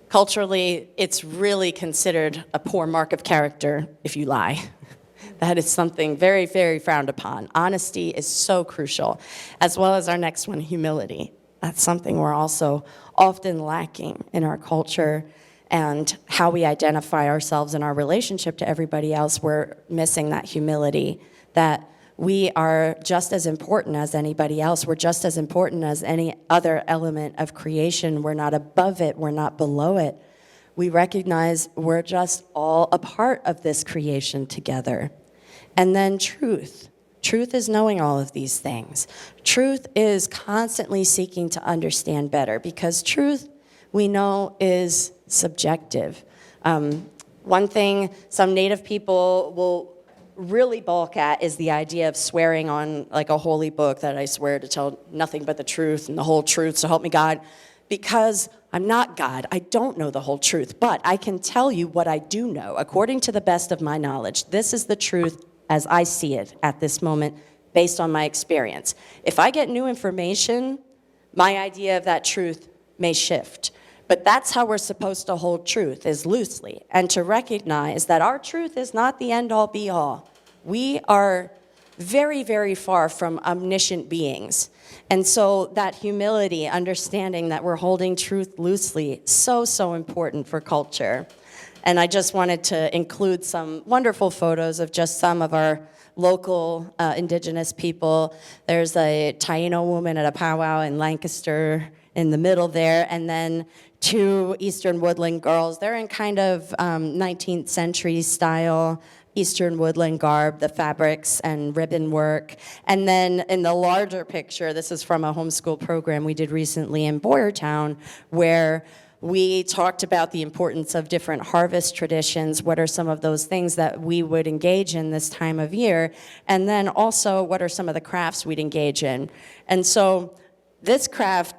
culturally, it's really considered a poor mark of character if you lie. That is something very, very frowned upon. Honesty is so crucial, as well as our next one, humility. That's something we're also often lacking in our culture, and how we identify ourselves in our relationship to everybody else. We're missing that humility, that we are just as important as anybody else. We're just as important as any other element of creation. We're not above it. We're not below it. We recognize we're just all a part of this creation together. And then truth. Truth is knowing all of these things. Truth is constantly seeking to understand better, because truth, we know, is subjective. One thing some Native people will really balk at is the idea of swearing on like a holy book, that I swear to tell nothing but the truth and the whole truth, so help me God. Because I'm not God, I don't know the whole truth, but I can tell you what I do know, according to the best of my knowledge. This is the truth as I see it at this moment, based on my experience. If I get new information, my idea of that truth may shift. But that's how we're supposed to hold truth, is loosely, and to recognize that our truth is not the end-all, be-all. We are very, very far from omniscient beings. And so that humility, understanding that we're holding truth loosely, so, so important for culture. And I just wanted to include some wonderful photos of just some of our local Indigenous people. There's a Taino woman at a powwow in Lancaster in the middle there, and then two Eastern Woodland girls. They're in kind of 19th century style Eastern Woodland garb, the fabrics and ribbon work. And then in the larger picture, this is from a homeschool program we did recently in Boyertown, where we talked about the importance of different harvest traditions. What are some of those things that we would engage in this time of year? And then also, what are some of the crafts we'd engage in? And so this craft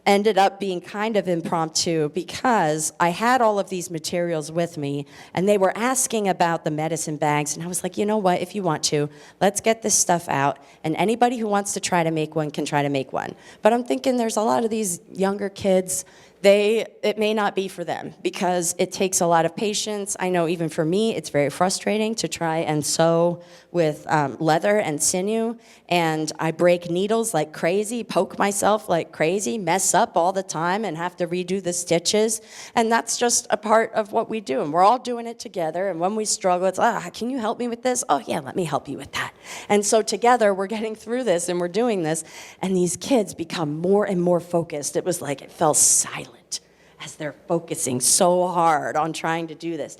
ended up being kind of impromptu, because I had all of these materials with me, and they were asking about the medicine bags, and I was like, you know what, if you want to, let's get this stuff out, and anybody who wants to try to make one can try to make one. But I'm thinking there's a lot of these younger kids, it may not be for them, because it takes a lot of patience. I know even for me, it's very frustrating to try and sew with leather and sinew, and I break needles like crazy, poke myself like crazy, mess up all the time, and have to redo the stitches. And that's just a part of what we do, and we're all doing it together. And when we struggle, it's, can you help me with this? Oh yeah, let me help you with that. And so together, we're getting through this, and we're doing this, and these kids become more and more focused. It was like it fell silent as they're focusing so hard on trying to do this.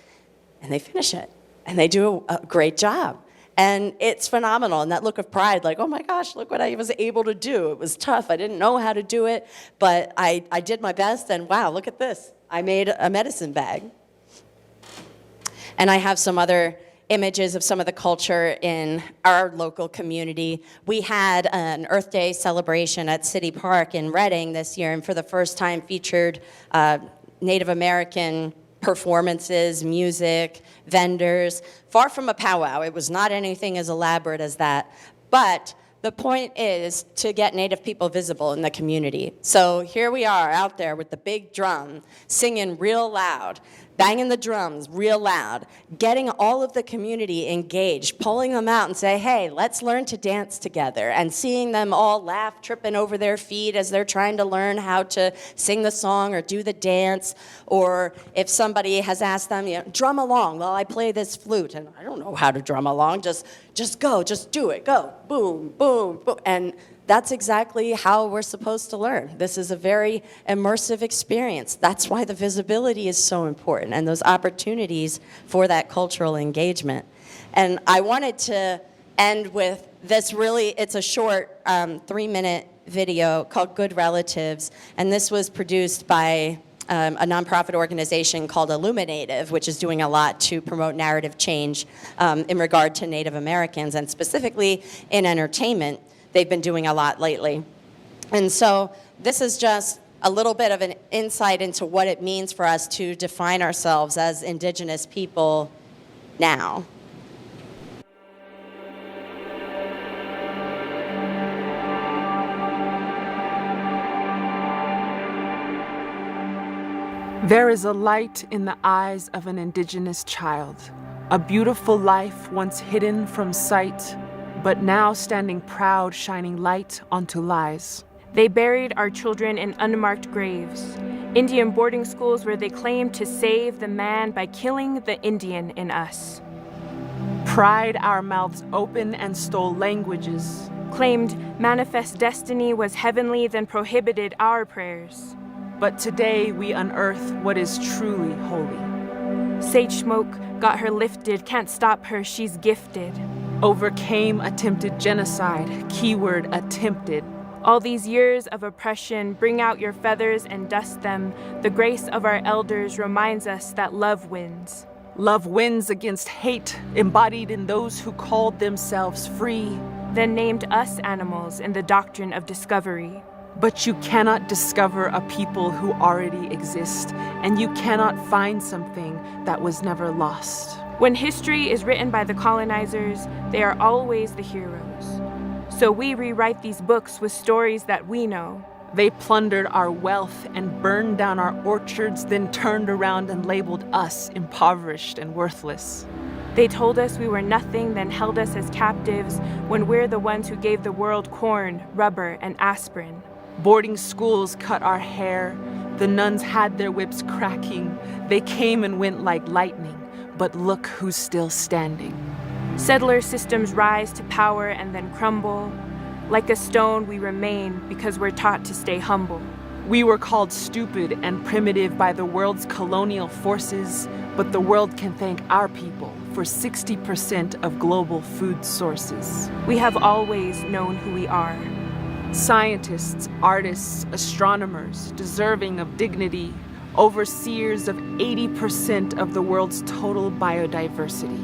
And they finish it, and they do a great job. And it's phenomenal, and that look of pride, like, oh my gosh, look what I was able to do. It was tough, I didn't know how to do it, but I did my best, and wow, look at this. I made a medicine bag. And I have some other images of some of the culture in our local community. We had an Earth Day celebration at City Park in Reading this year, and for the first time featured Native American performances, music, vendors. Far from a powwow. It was not anything as elaborate as that. But the point is to get Native people visible in the community. So here we are out there with the big drum, singing real loud, banging the drums real loud, getting all of the community engaged, pulling them out and say, hey, let's learn to dance together, and seeing them all laugh, tripping over their feet as they're trying to learn how to sing the song or do the dance. Or if somebody has asked them, drum along while I play this flute, and I don't know how to drum along, just go, just do it, go, boom, boom, boom. And that's exactly how we're supposed to learn. This is a very immersive experience. That's why the visibility is so important, and those opportunities for that cultural engagement. And I wanted to end with this it's a short 3-minute video called Good Relatives, and this was produced by a nonprofit organization called Illuminative, which is doing a lot to promote narrative change in regard to Native Americans, and specifically in entertainment. They've been doing a lot lately. And so this is just a little bit of an insight into what it means for us to define ourselves as Indigenous people now. There is a light in the eyes of an Indigenous child, a beautiful life once hidden from sight, but now standing proud, shining light onto lies. They buried our children in unmarked graves, Indian boarding schools where they claimed to save the man by killing the Indian in us. Pried our mouths open and stole languages. Claimed manifest destiny was heavenly, then prohibited our prayers. But today we unearth what is truly holy. Sage smoke got her lifted, can't stop her, she's gifted. Overcame attempted genocide, keyword attempted. All these years of oppression, bring out your feathers and dust them. The grace of our elders reminds us that love wins. Love wins against hate, embodied in those who called themselves free. Then named us animals in the doctrine of discovery. But you cannot discover a people who already exist, and you cannot find something that was never lost. When history is written by the colonizers, they are always the heroes. So we rewrite these books with stories that we know. They plundered our wealth and burned down our orchards, then turned around and labeled us impoverished and worthless. They told us we were nothing, then held us as captives when we're the ones who gave the world corn, rubber, and aspirin. Boarding schools cut our hair. The nuns had their whips cracking. They came and went like lightning, but look who's still standing. Settler systems rise to power and then crumble. Like a stone, we remain because we're taught to stay humble. We were called stupid and primitive by the world's colonial forces, but the world can thank our people for 60% of global food sources. We have always known who we are. Scientists, artists, astronomers, deserving of dignity, overseers of 80% of the world's total biodiversity.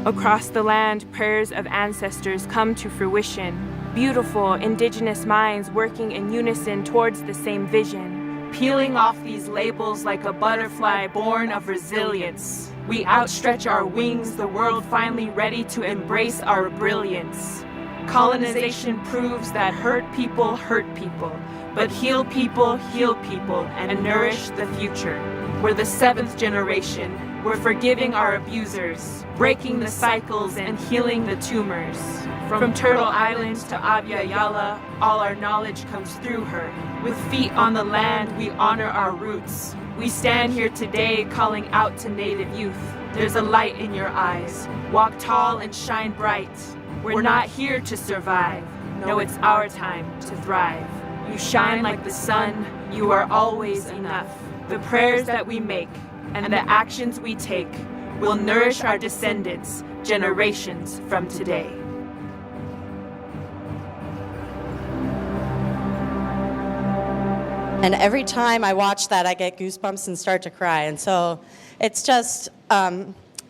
Across the land, prayers of ancestors come to fruition. Beautiful indigenous minds working in unison towards the same vision. Peeling off these labels like a butterfly born of resilience. We outstretch our wings, the world finally ready to embrace our brilliance. Colonization proves that hurt people, but heal people, and nourish the future. We're the 7th generation. We're forgiving our abusers, breaking the cycles and healing the tumors. From Turtle Island to Abya Yala, all our knowledge comes through her. With feet on the land, we honor our roots. We stand here today calling out to Native youth. There's a light in your eyes. Walk tall and shine bright. We're not here to survive. No, it's our time to thrive. You shine like the sun. You are always enough. The prayers that we make and the actions we take will nourish our descendants generations from today. And every time I watch that, I get goosebumps and start to cry. And so it's just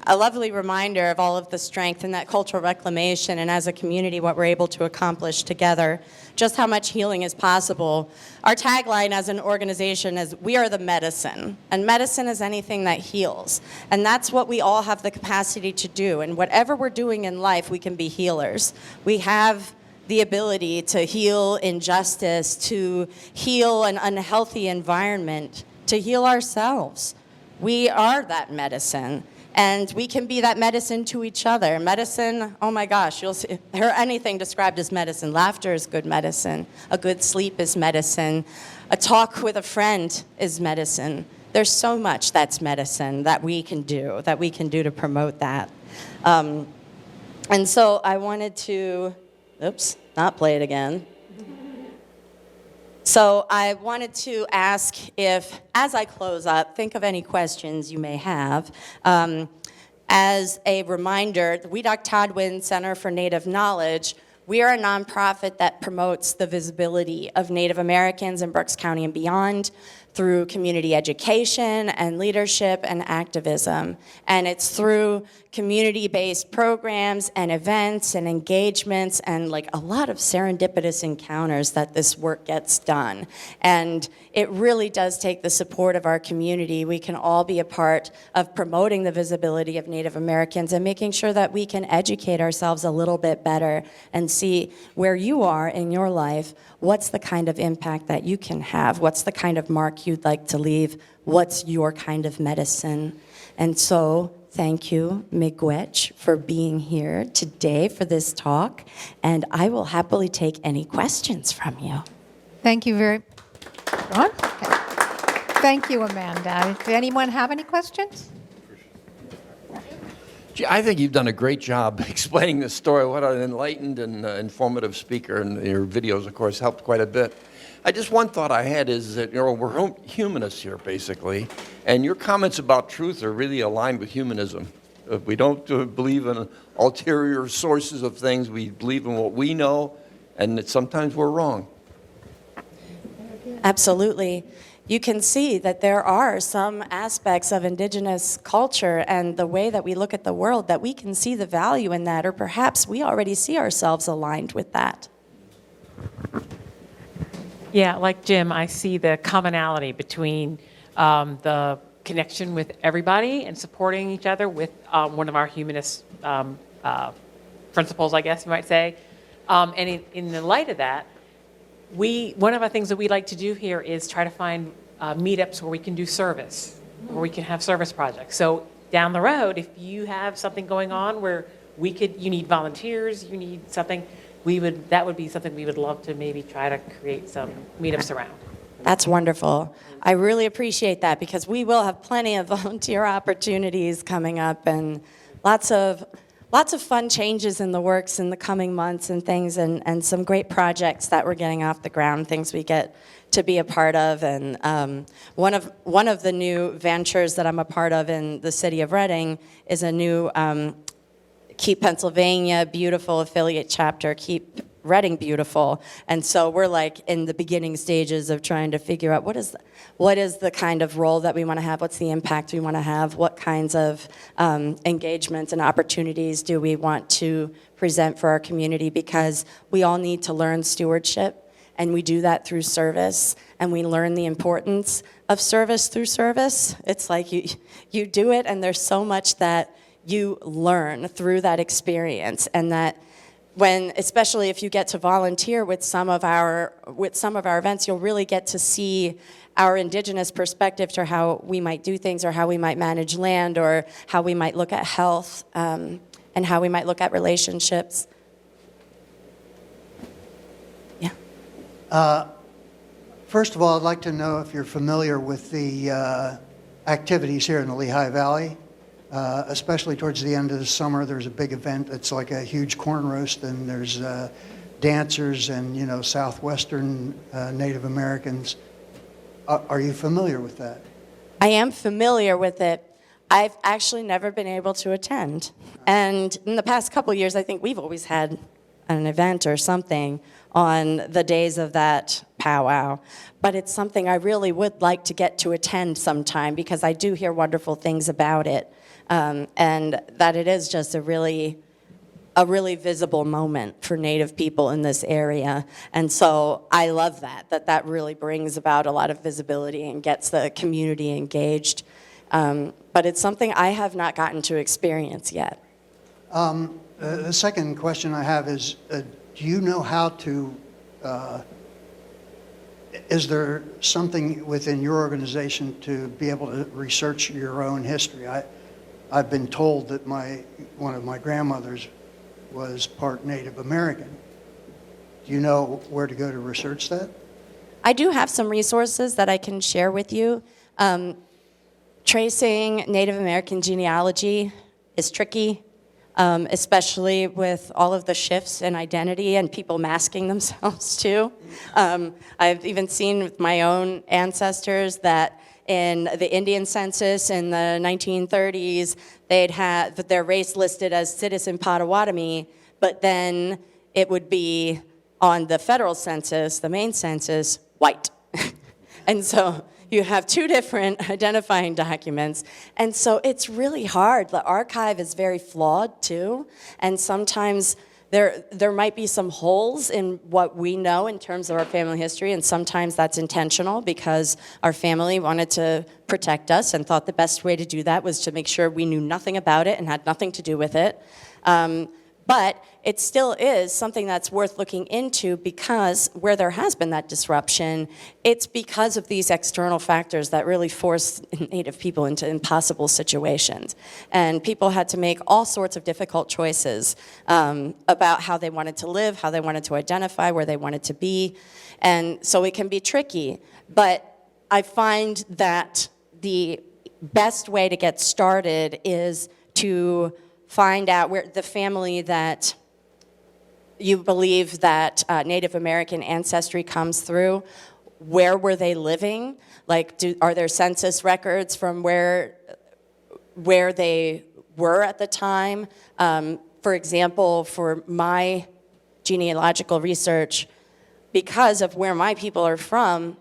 a lovely reminder of all of the strength in that cultural reclamation, and as a community, what we're able to accomplish together, just how much healing is possible. Our tagline as an organization is, we are the medicine, and medicine is anything that heals. And that's what we all have the capacity to do. And whatever we're doing in life, we can be healers. We have the ability to heal injustice, to heal an unhealthy environment, to heal ourselves. We are that medicine. And we can be that medicine to each other. Medicine, oh my gosh, you'll hear anything described as medicine. Laughter is good medicine. A good sleep is medicine. A talk with a friend is medicine. There's so much that's medicine that we can do to promote that. And so I wanted to, not play it again. So I wanted to ask if, as I close up, think of any questions you may have. As a reminder, the Widoktadwen Center for Native Knowledge, we are a nonprofit that promotes the visibility of Native Americans in Berks County and beyond through community education and leadership and activism. And it's through community-based programs and events and engagements and like a lot of serendipitous encounters that this work gets done. And it really does take the support of our community. We can all be a part of promoting the visibility of Native Americans and making sure that we can educate ourselves a little bit better and see where you are in your life, what's the kind of impact that you can have? What's the kind of mark you'd like to leave? What's your kind of medicine? And so, thank you, Miigwech, for being here today for this talk, and I will happily take any questions from you. Thank you very much. Okay. Thank you, Amanda. Does anyone have any questions? Gee, I think you've done a great job explaining this story. What an enlightened and informative speaker, and your videos, of course, helped quite a bit. One thought I had is that, we're humanists here, basically, and your comments about truth are really aligned with humanism. We don't believe in ulterior sources of things. We believe in what we know, and that sometimes we're wrong. Absolutely. You can see that there are some aspects of Indigenous culture and the way that we look at the world that we can see the value in that, or perhaps we already see ourselves aligned with that. Yeah, like Jim, I see the commonality between the connection with everybody and supporting each other with one of our humanist principles, I guess you might say. And in the light of that, one of the things that we like to do here is try to find meetups where we can do service, where we can have service projects. So down the road, if you have something going on where you need volunteers, you need something, that would be something we would love to maybe try to create some meetups around. That's wonderful. I really appreciate that, because we will have plenty of volunteer opportunities coming up, and lots of fun changes in the works in the coming months and things, and some great projects that we're getting off the ground, things we get to be a part of. And one of the new ventures that I'm a part of in the city of Reading is a new Keep Pennsylvania Beautiful affiliate chapter, Keep Reading Beautiful. And so we're like in the beginning stages of trying to figure out what is the kind of role that we want to have, what's the impact we want to have, what kinds of engagements and opportunities do we want to present for our community, because we all need to learn stewardship, and we do that through service, and we learn the importance of service through service. It's like you do it, and there's so much that you learn through that experience, and that especially if you get to volunteer with some of our events, you'll really get to see our Indigenous perspective to how we might do things, or how we might manage land, or how we might look at health, and how we might look at relationships. Yeah. First of all, I'd like to know if you're familiar with the activities here in the Lehigh Valley. Especially towards the end of the summer, there's a big event. It's like a huge corn roast, and there's dancers and Southwestern Native Americans. Are you familiar with that? I am familiar with it. I've actually never been able to attend. And in the past couple of years, I think we've always had an event or something on the days of that powwow. But it's something I really would like to get to attend sometime, because I do hear wonderful things about it. And that it is just a really visible moment for Native people in this area. And so I love that really brings about a lot of visibility and gets the community engaged. But it's something I have not gotten to experience yet. The second question I have is, do you know how to, is there something within your organization to be able to research your own history? I've been told that one of my grandmothers was part Native American. Do you know where to go to research that? I do have some resources that I can share with you. Tracing Native American genealogy is tricky, especially with all of the shifts in identity and people masking themselves too. I've even seen with my own ancestors that in the Indian census in the 1930s, they'd had their race listed as Citizen Potawatomi, but then it would be on the federal census, the main census, white. And so you have two different identifying documents. And so it's really hard. The archive is very flawed too, and sometimes there might be some holes in what we know in terms of our family history, and sometimes that's intentional because our family wanted to protect us and thought the best way to do that was to make sure we knew nothing about it and had nothing to do with it. But it still is something that's worth looking into, because where there has been that disruption, it's because of these external factors that really force Native people into impossible situations. And people had to make all sorts of difficult choices about how they wanted to live, how they wanted to identify, where they wanted to be. And so it can be tricky. But I find that the best way to get started is to find out where the family that you believe that Native American ancestry comes through, where were they living? Like, are there census records from where they were at the time? For example, for my genealogical research, because of where my people are from,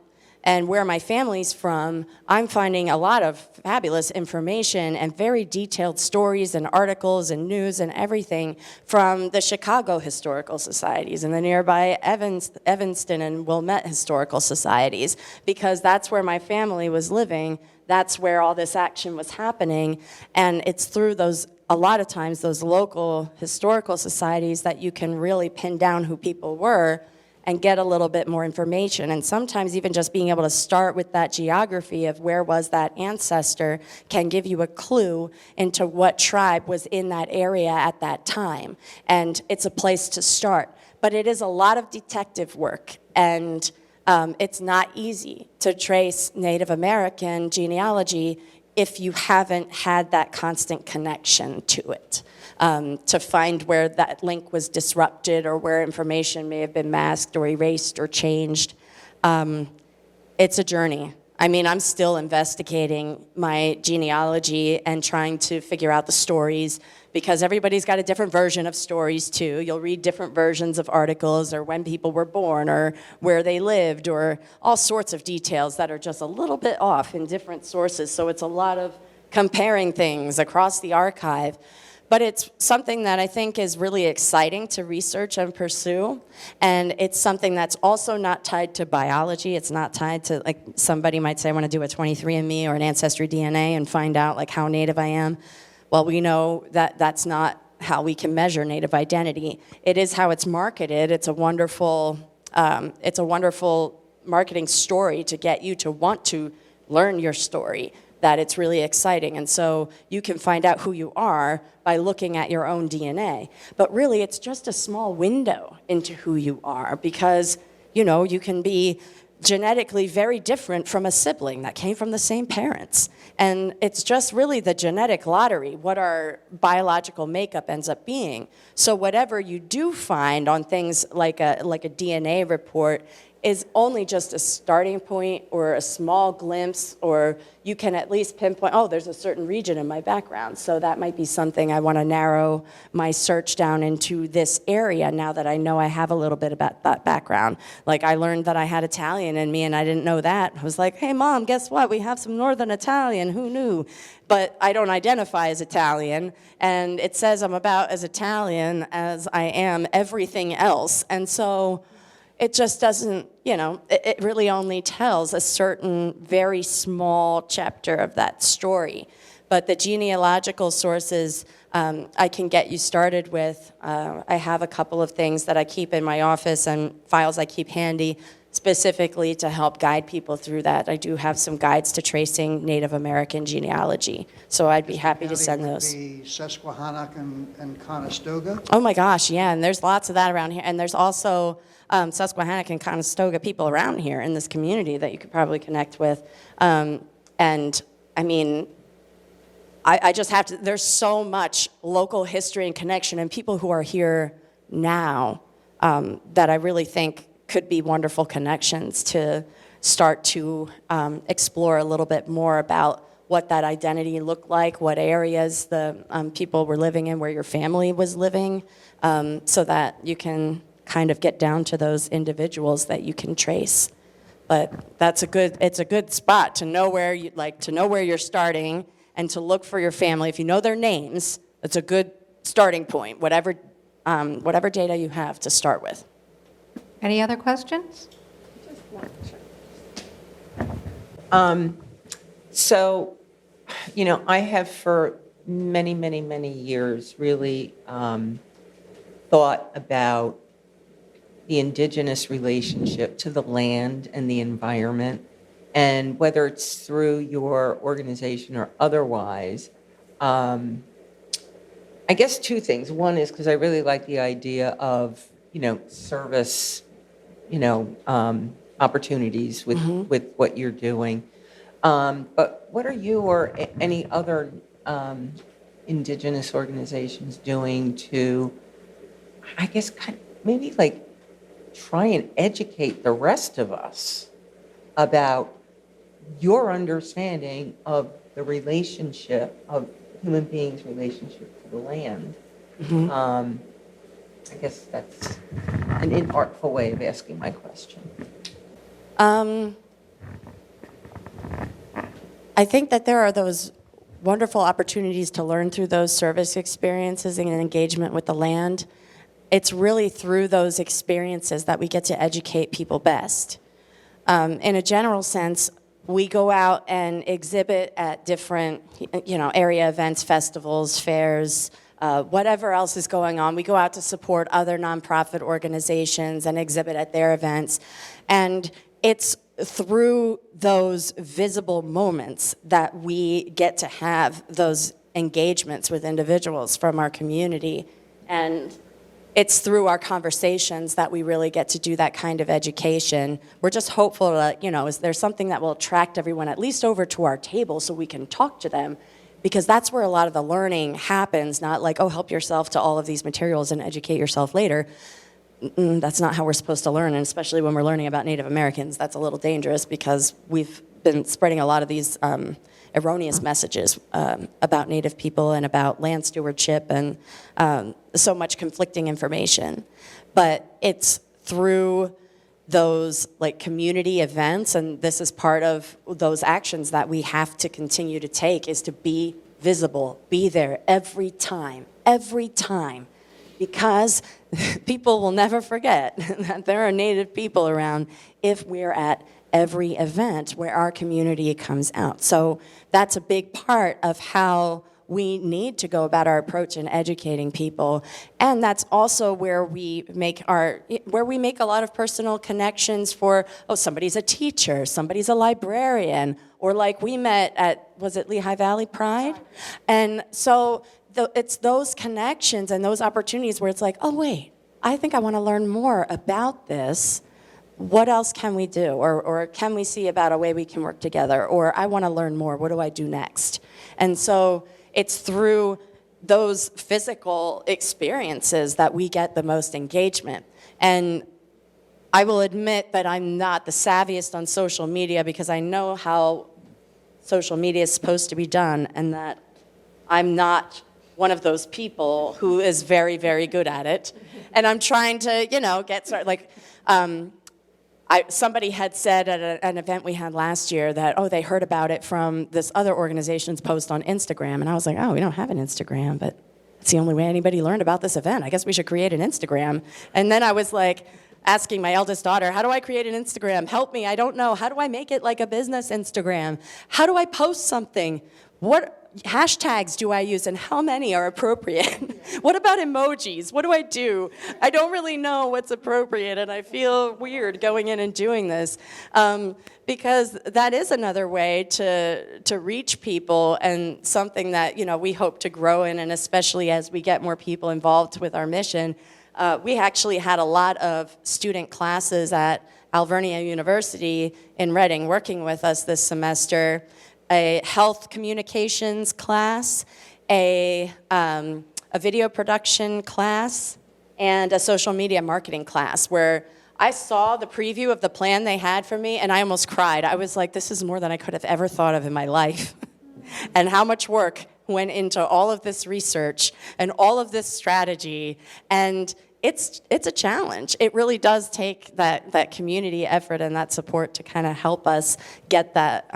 and where my family's from, I'm finding a lot of fabulous information and very detailed stories and articles and news and everything from the Chicago Historical Societies and the nearby Evanston and Wilmette Historical Societies, because that's where my family was living. That's where all this action was happening. And it's through those, a lot of times, those local historical societies that you can really pin down who people were and get a little bit more information. And sometimes even just being able to start with that geography of where was that ancestor can give you a clue into what tribe was in that area at that time. And it's a place to start. But it is a lot of detective work, and it's not easy to trace Native American genealogy if you haven't had that constant connection to it. To find where that link was disrupted or where information may have been masked or erased or changed. It's a journey. I mean, I'm still investigating my genealogy and trying to figure out the stories, because everybody's got a different version of stories too. You'll read different versions of articles, or when people were born, or where they lived, or all sorts of details that are just a little bit off in different sources. So it's a lot of comparing things across the archive. But it's something that I think is really exciting to research and pursue. And it's something that's also not tied to biology. It's not tied to, like, somebody might say, I want to do a 23andMe or an Ancestry DNA and find out, like, how Native I am. Well, we know that that's not how we can measure Native identity. It is how it's marketed. It's a wonderful marketing story to get you to want to learn your story, that it's really exciting. And so you can find out who you are by looking at your own DNA. But really, it's just a small window into who you are, because, you know, you can be genetically very different from a sibling that came from the same parents. And it's just really the genetic lottery, what our biological makeup ends up being. So whatever you do find on things like a DNA report is only just a starting point or a small glimpse, or you can at least pinpoint, oh, there's a certain region in my background, so that might be something I want to narrow my search down into this area now that I know I have a little bit about that background. Like, I learned that I had Italian in me, and I didn't know that. I was like, hey, Mom, guess what? We have some Northern Italian. Who knew? But I don't identify as Italian, and it says I'm about as Italian as I am everything else. And so it just doesn't, you know, it really only tells a certain very small chapter of that story. But the genealogical sources I can get you started with. I have a couple of things that I keep in my office and files I keep handy specifically to help guide people through that. I do have some guides to tracing Native American genealogy, so I'd be happy to send those. The Susquehannock and Conestoga? Oh my gosh, yeah, and there's lots of that around here. And there's also Susquehannock and Conestoga people around here in this community that you could probably connect with. And I mean, I just have to, there's so much local history and connection and people who are here now that I really think could be wonderful connections to start to explore a little bit more about what that identity looked like, what areas the people were living in, where your family was living, so that you can kind of get down to those individuals that you can trace. But it's a good spot to know where you're starting and to look for your family. If you know their names, it's a good starting point, whatever data you have to start with. Any other questions? So, you know, I have for many, many, many years really thought about the indigenous relationship to the land and the environment, and whether it's through your organization or otherwise. I guess two things. One is because I really like the idea of, service, opportunities with what you're doing. But what are you or any other indigenous organizations doing to, I guess, maybe like try and educate the rest of us about your understanding of the relationship of human beings' relationship to the land? I guess that's an inartful way of asking my question. I think that there are those wonderful opportunities to learn through those service experiences and engagement with the land. It's really through those experiences that we get to educate people best. In a general sense, we go out and exhibit at different, area events, festivals, fairs, whatever else is going on. We go out to support other nonprofit organizations and exhibit at their events. And it's through those visible moments that we get to have those engagements with individuals from our community. And it's through our conversations that we really get to do that kind of education. We're just hopeful that, is there something that will attract everyone at least over to our table so we can talk to them, because that's where a lot of the learning happens, not like, oh, help yourself to all of these materials and educate yourself later. That's not how we're supposed to learn, and especially when we're learning about Native Americans, that's a little dangerous because we've been spreading a lot of these erroneous messages about Native people and about land stewardship and so much conflicting information. But it's through those community events, and this is part of those actions that we have to continue to take, is to be visible, be there every time, because people will never forget that there are Native people around if we're at every event where our community comes out. So that's a big part of how we need to go about our approach in educating people. And that's also where we make a lot of personal connections for, somebody's a teacher, somebody's a librarian, or like we met at, was it Lehigh Valley Pride? And so it's those connections and those opportunities where it's like, oh wait, I think I want to learn more about this. What else can we do? Or can we see about a way we can work together? Or I want to learn more. What do I do next? And so it's through those physical experiences that we get the most engagement. And I will admit that I'm not the savviest on social media because I know how social media is supposed to be done, and that I'm not one of those people who is very, very good at it. And I'm trying to, get started. Somebody had said at an event we had last year that, they heard about it from this other organization's post on Instagram. And I was like, we don't have an Instagram, but it's the only way anybody learned about this event. I guess we should create an Instagram. And then I was asking my eldest daughter, how do I create an Instagram? Help me, I don't know. How do I make it like a business Instagram? How do I post something? What hashtags do I use and how many are appropriate? What about emojis? What do I do? I don't really know what's appropriate, and I feel weird going in and doing this because that is another way to reach people, and something that we hope to grow in, and especially as we get more people involved with our mission. We actually had a lot of student classes at Alvernia University in Reading working with us this semester. A health communications class, a video production class, and a social media marketing class, where I saw the preview of the plan they had for me, and I almost cried. I was like, this is more than I could have ever thought of in my life. And how much work went into all of this research and all of this strategy, and it's a challenge. It really does take that community effort and that support to kind of help us get that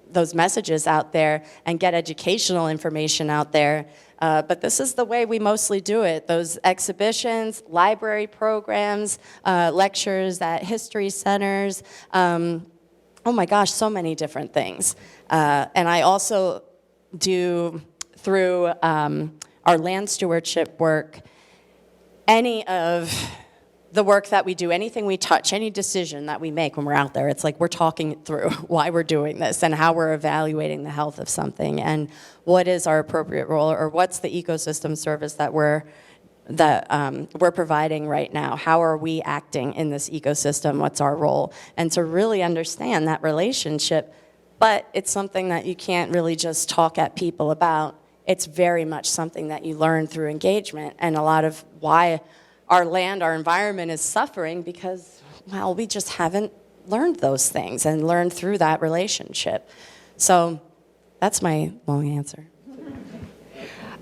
those messages out there and get educational information out there. But this is the way we mostly do it. Those exhibitions, library programs, lectures at history centers, oh my gosh, so many different things. And I also do, through our land stewardship work, any of the work that we do, anything we touch, any decision that we make when we're out there, it's like we're talking it through why we're doing this and how we're evaluating the health of something and what is our appropriate role or what's the ecosystem service that we're providing right now. How are we acting in this ecosystem? What's our role? And to really understand that relationship, but it's something that you can't really just talk at people about. It's very much something that you learn through engagement, and a lot of why our land, our environment is suffering because, well, we just haven't learned those things and learned through that relationship. So that's my long answer.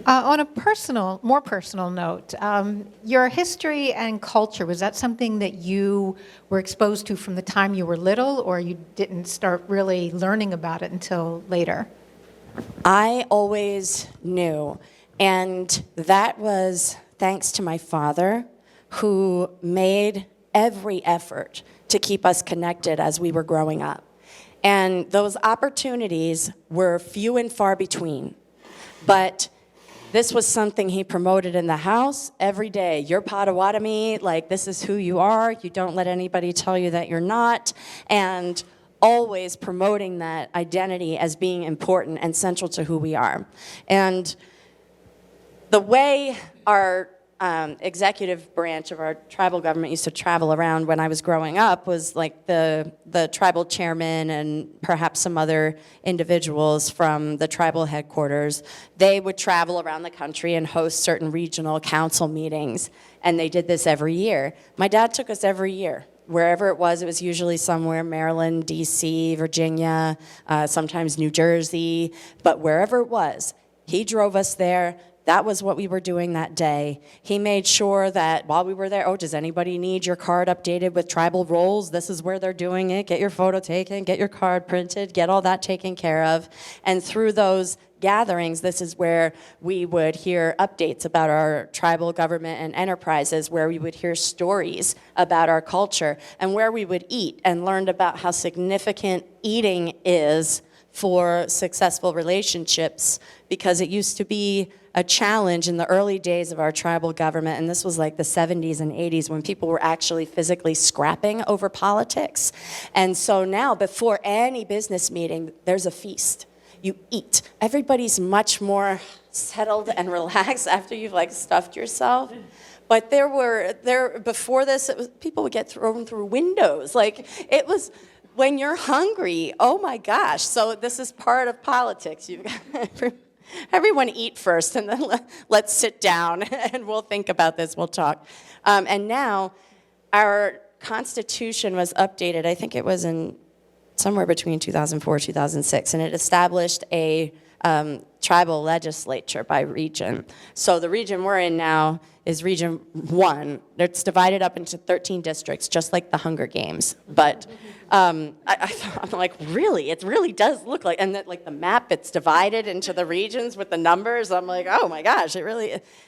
On a more personal note, your history and culture, was that something that you were exposed to from the time you were little, or you didn't start really learning about it until later? I always knew, and that was thanks to my father, who made every effort to keep us connected as we were growing up. And those opportunities were few and far between. But this was something he promoted in the house every day. You're Potawatomi, like this is who you are. You don't let anybody tell you that you're not. And always promoting that identity as being important and central to who we are. And the way our executive branch of our tribal government used to travel around when I was growing up was like the tribal chairman and perhaps some other individuals from the tribal headquarters. They would travel around the country and host certain regional council meetings, and they did this every year. My dad took us every year. Wherever it was usually somewhere, Maryland, D.C., Virginia, sometimes New Jersey, but wherever it was, he drove us there. That was what we were doing that day. He made sure that while we were there, does anybody need your card updated with tribal roles? This is where they're doing it. Get your photo taken, get your card printed, get all that taken care of. And through those gatherings, this is where we would hear updates about our tribal government and enterprises, where we would hear stories about our culture, and where we would eat and learned about how significant eating is for successful relationships, because it used to be a challenge in the early days of our tribal government, and this was like the 70s and 80s when people were actually physically scrapping over politics. And so now, before any business meeting, there's a feast. You eat. Everybody's much more settled and relaxed after you've like stuffed yourself. But before this, people would get thrown through windows. Like, it was, when you're hungry, oh my gosh. So this is part of politics. You've got everyone eat first, and then let's sit down, and we'll think about this, we'll talk. And now, our Constitution was updated, I think it was in somewhere between 2004 and 2006, and it established a tribal legislature by region. So the region we're in now is Region 1. It's divided up into 13 districts, just like the Hunger Games. But I'm like, really? It really does look like, and that, like the map, it's divided into the regions with the numbers. I'm like, oh my gosh,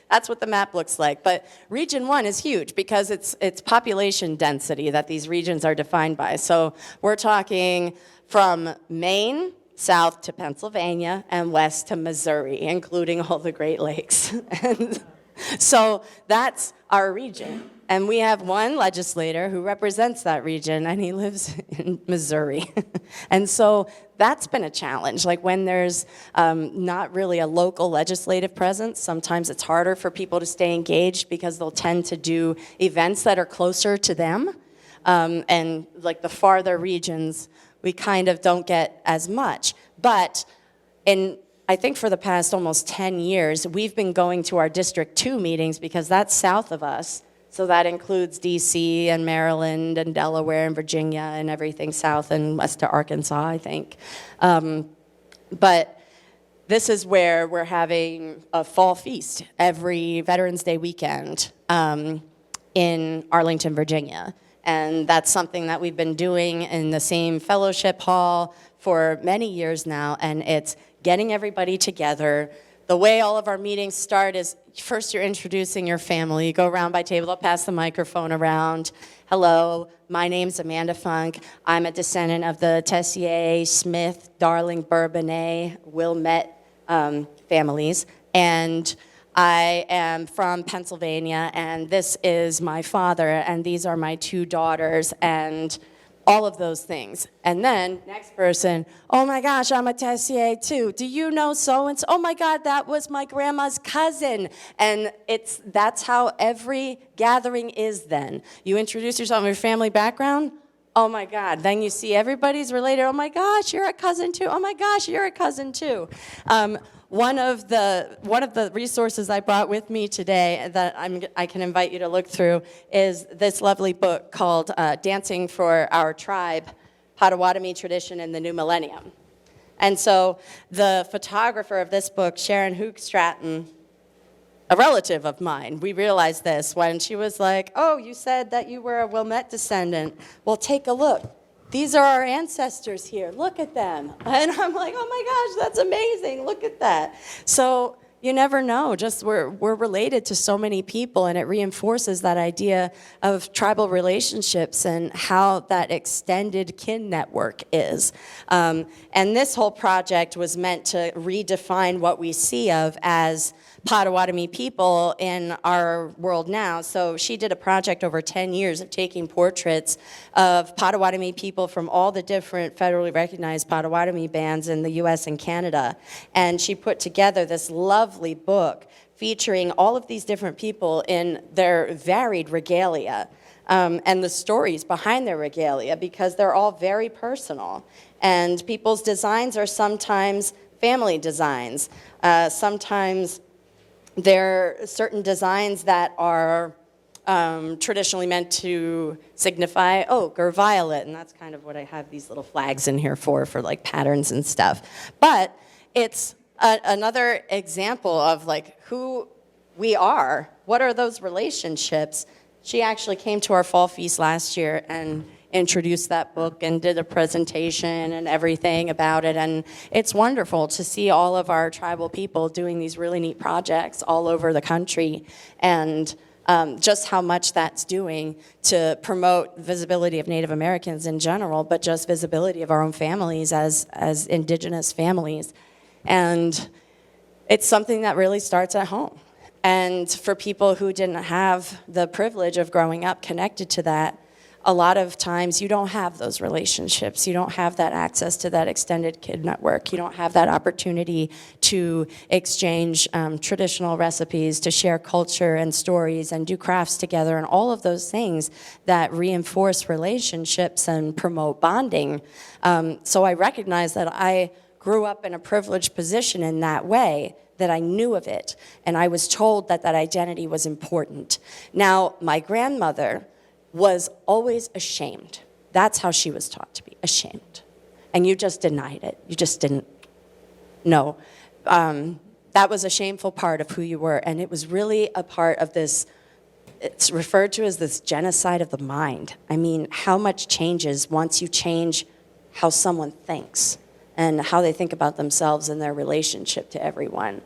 that's what the map looks like. But Region 1 is huge because it's population density that these regions are defined by. So we're talking from Maine south to Pennsylvania and west to Missouri, including all the Great Lakes. And so that's our region. And we have one legislator who represents that region, and he lives in Missouri. And so that's been a challenge. Like when there's not really a local legislative presence, sometimes it's harder for people to stay engaged because they'll tend to do events that are closer to them. And like the farther regions, we kind of don't get as much. But I think for the past almost 10 years, we've been going to our District 2 meetings because that's south of us. So that includes D.C. and Maryland and Delaware and Virginia and everything south and west to Arkansas, I think. But this is where we're having a fall feast every Veterans Day weekend in Arlington, Virginia. And that's something that we've been doing in the same fellowship hall for many years now, and it's getting everybody together. The way all of our meetings start is first you're introducing your family. You go around by table, I'll pass the microphone around. Hello, my name's Amanda Funk. I'm a descendant of the Tessier, Smith, Darling, Bourbonnais, Wilmette families. And I am from Pennsylvania, and this is my father, and these are my 2 daughters, and all of those things. And then, next person, oh my gosh, I'm a Tessier too. Do you know so-and-so? Oh my God, that was my grandma's cousin. And that's how every gathering is then. You introduce yourself and your family background, oh my God. Then you see everybody's related. Oh my gosh, you're a cousin too. Oh my gosh, you're a cousin too. One of the resources I brought with me today that I can invite you to look through is this lovely book called Dancing for Our Tribe, Potawatomi Tradition in the New Millennium. And so the photographer of this book, Sharon Hook Stratton, a relative of mine, we realized this when she was like, oh, you said that you were a Wilmette descendant. Well, take a look. These are our ancestors here. Look at them. And I'm like, oh my gosh, that's amazing. Look at that. So you never know. Just we're related to so many people, and it reinforces that idea of tribal relationships and how that extended kin network is. And this whole project was meant to redefine what we see of as Potawatomi people in our world now. So she did a project over 10 years of taking portraits of Potawatomi people from all the different federally recognized Potawatomi bands in the US and Canada. And she put together this lovely book featuring all of these different people in their varied regalia and the stories behind their regalia, because they're all very personal. And people's designs are sometimes family designs, sometimes there are certain designs that are traditionally meant to signify oak or violet, and that's kind of what I have these little flags in here for like patterns and stuff. But it's another example of like who we are. What are those relationships? She actually came to our fall feast last year and introduced that book and did a presentation and everything about it. And it's wonderful to see all of our tribal people doing these really neat projects all over the country, and just how much that's doing to promote visibility of Native Americans in general, but just visibility of our own families as Indigenous families. And it's something that really starts at home. And for people who didn't have the privilege of growing up connected to that, a lot of times you don't have those relationships. You don't have that access to that extended kid network. You don't have that opportunity to exchange traditional recipes, to share culture and stories and do crafts together and all of those things that reinforce relationships and promote bonding. So I recognize that I grew up in a privileged position in that way, that I knew of it, and I was told that that identity was important. Now, my grandmother was always ashamed. That's how she was taught to be, ashamed. And you just denied it. You just didn't know. That was a shameful part of who you were, and it was really a part of this, it's referred to as this genocide of the mind. I mean, how much changes once you change how someone thinks and how they think about themselves and their relationship to everyone.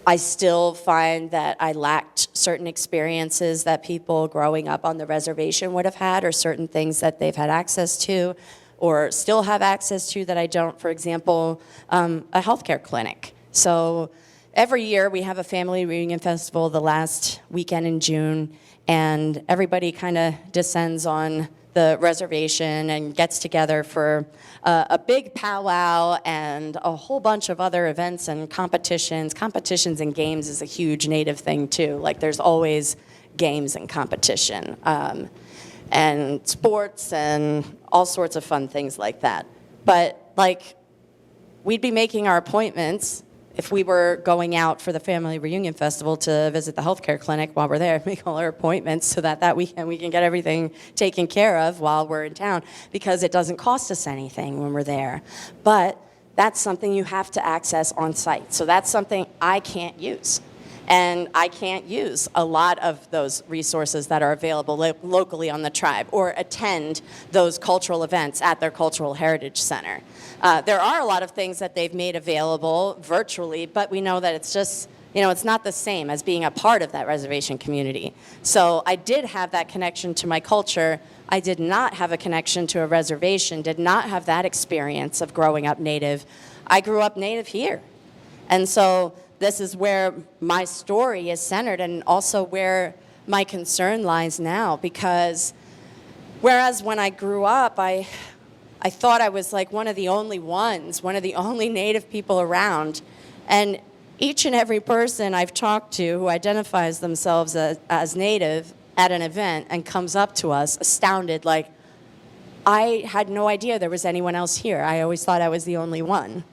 I still find that I lacked certain experiences that people growing up on the reservation would have had, or certain things that they've had access to or still have access to that I don't. For example, a healthcare clinic. So every year we have a family reunion festival the last weekend in June, and everybody kind of descends on the reservation and gets together for a big powwow and a whole bunch of other events and competitions. Competitions and games is a huge Native thing too. Like there's always games and competition and sports and all sorts of fun things like that. But like we'd be making our appointments if we were going out for the family reunion festival to visit the healthcare clinic while we're there, make all our appointments so that weekend we can get everything taken care of while we're in town, because it doesn't cost us anything when we're there. But that's something you have to access on site. So that's something I can't use. And I can't use a lot of those resources that are available locally on the tribe or attend those cultural events at their cultural heritage center. There are a lot of things that they've made available virtually, but we know that it's just, it's not the same as being a part of that reservation community. So I did have that connection to my culture. I did not have a connection to a reservation, did not have that experience of growing up Native. I grew up Native here. And so this is where my story is centered and also where my concern lies now, because whereas when I grew up, I thought I was like one of the only ones, one of the only Native people around. And each and every person I've talked to who identifies themselves as Native at an event and comes up to us astounded, like, I had no idea there was anyone else here. I always thought I was the only one.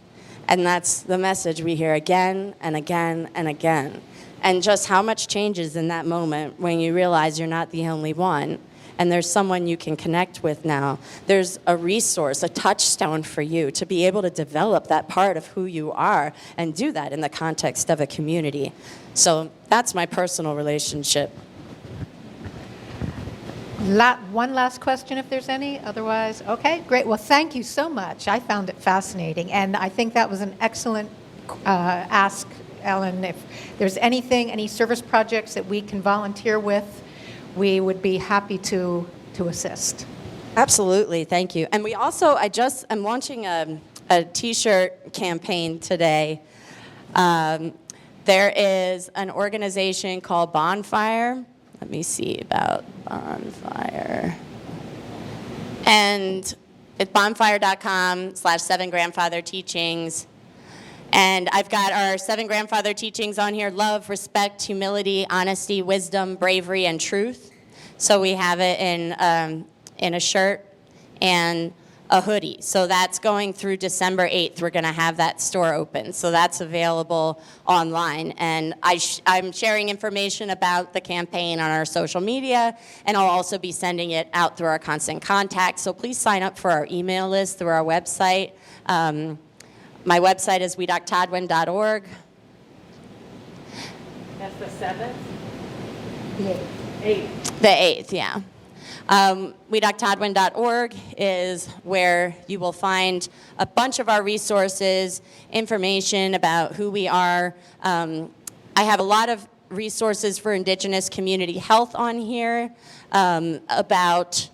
And that's the message we hear again and again and again. And just how much changes in that moment when you realize you're not the only one and there's someone you can connect with now. There's a resource, a touchstone for you to be able to develop that part of who you are and do that in the context of a community. So that's my personal relationship. One last question, if there's any. Otherwise, okay, great. Well, thank you so much. I found it fascinating, and I think that was an excellent ask, Ellen. If there's anything, any service projects that we can volunteer with, we would be happy to assist. Absolutely, thank you. And we also, I'm launching a T-shirt campaign today. There is an organization called Bonfire. Let me see about Bonfire. And it's bonfire.com/7grandfather teachings. And I've got our 7 grandfather teachings on here: love, respect, humility, honesty, wisdom, bravery, and truth. So we have it in a shirt and a hoodie. So that's going through December 8th. We're going to have that store open. So that's available online. And I'm sharing information about the campaign on our social media, and I'll also be sending it out through our constant contact. So please sign up for our email list through our website. My website is widoktadwen.org. That's the 7th? The 8th. The 8th, yeah. Widoktadwen.org is where you will find a bunch of our resources, information about who we are. I have a lot of resources for Indigenous community health on here, about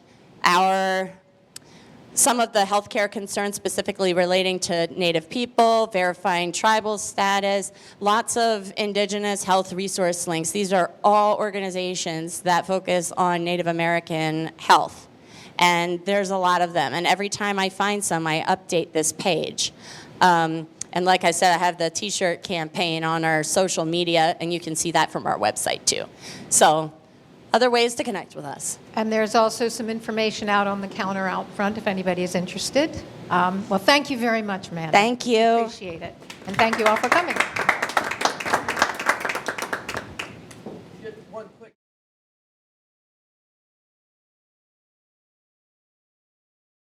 some of the healthcare concerns specifically relating to Native people, verifying tribal status, lots of Indigenous health resource links. These are all organizations that focus on Native American health. And there's a lot of them. And every time I find some, I update this page. And like I said, I have the T-shirt campaign on our social media, and you can see that from our website too. So other ways to connect with us. And there's also some information out on the counter out front if anybody is interested. Well, thank you very much, Amanda. Thank you. Appreciate it. And thank you all for coming.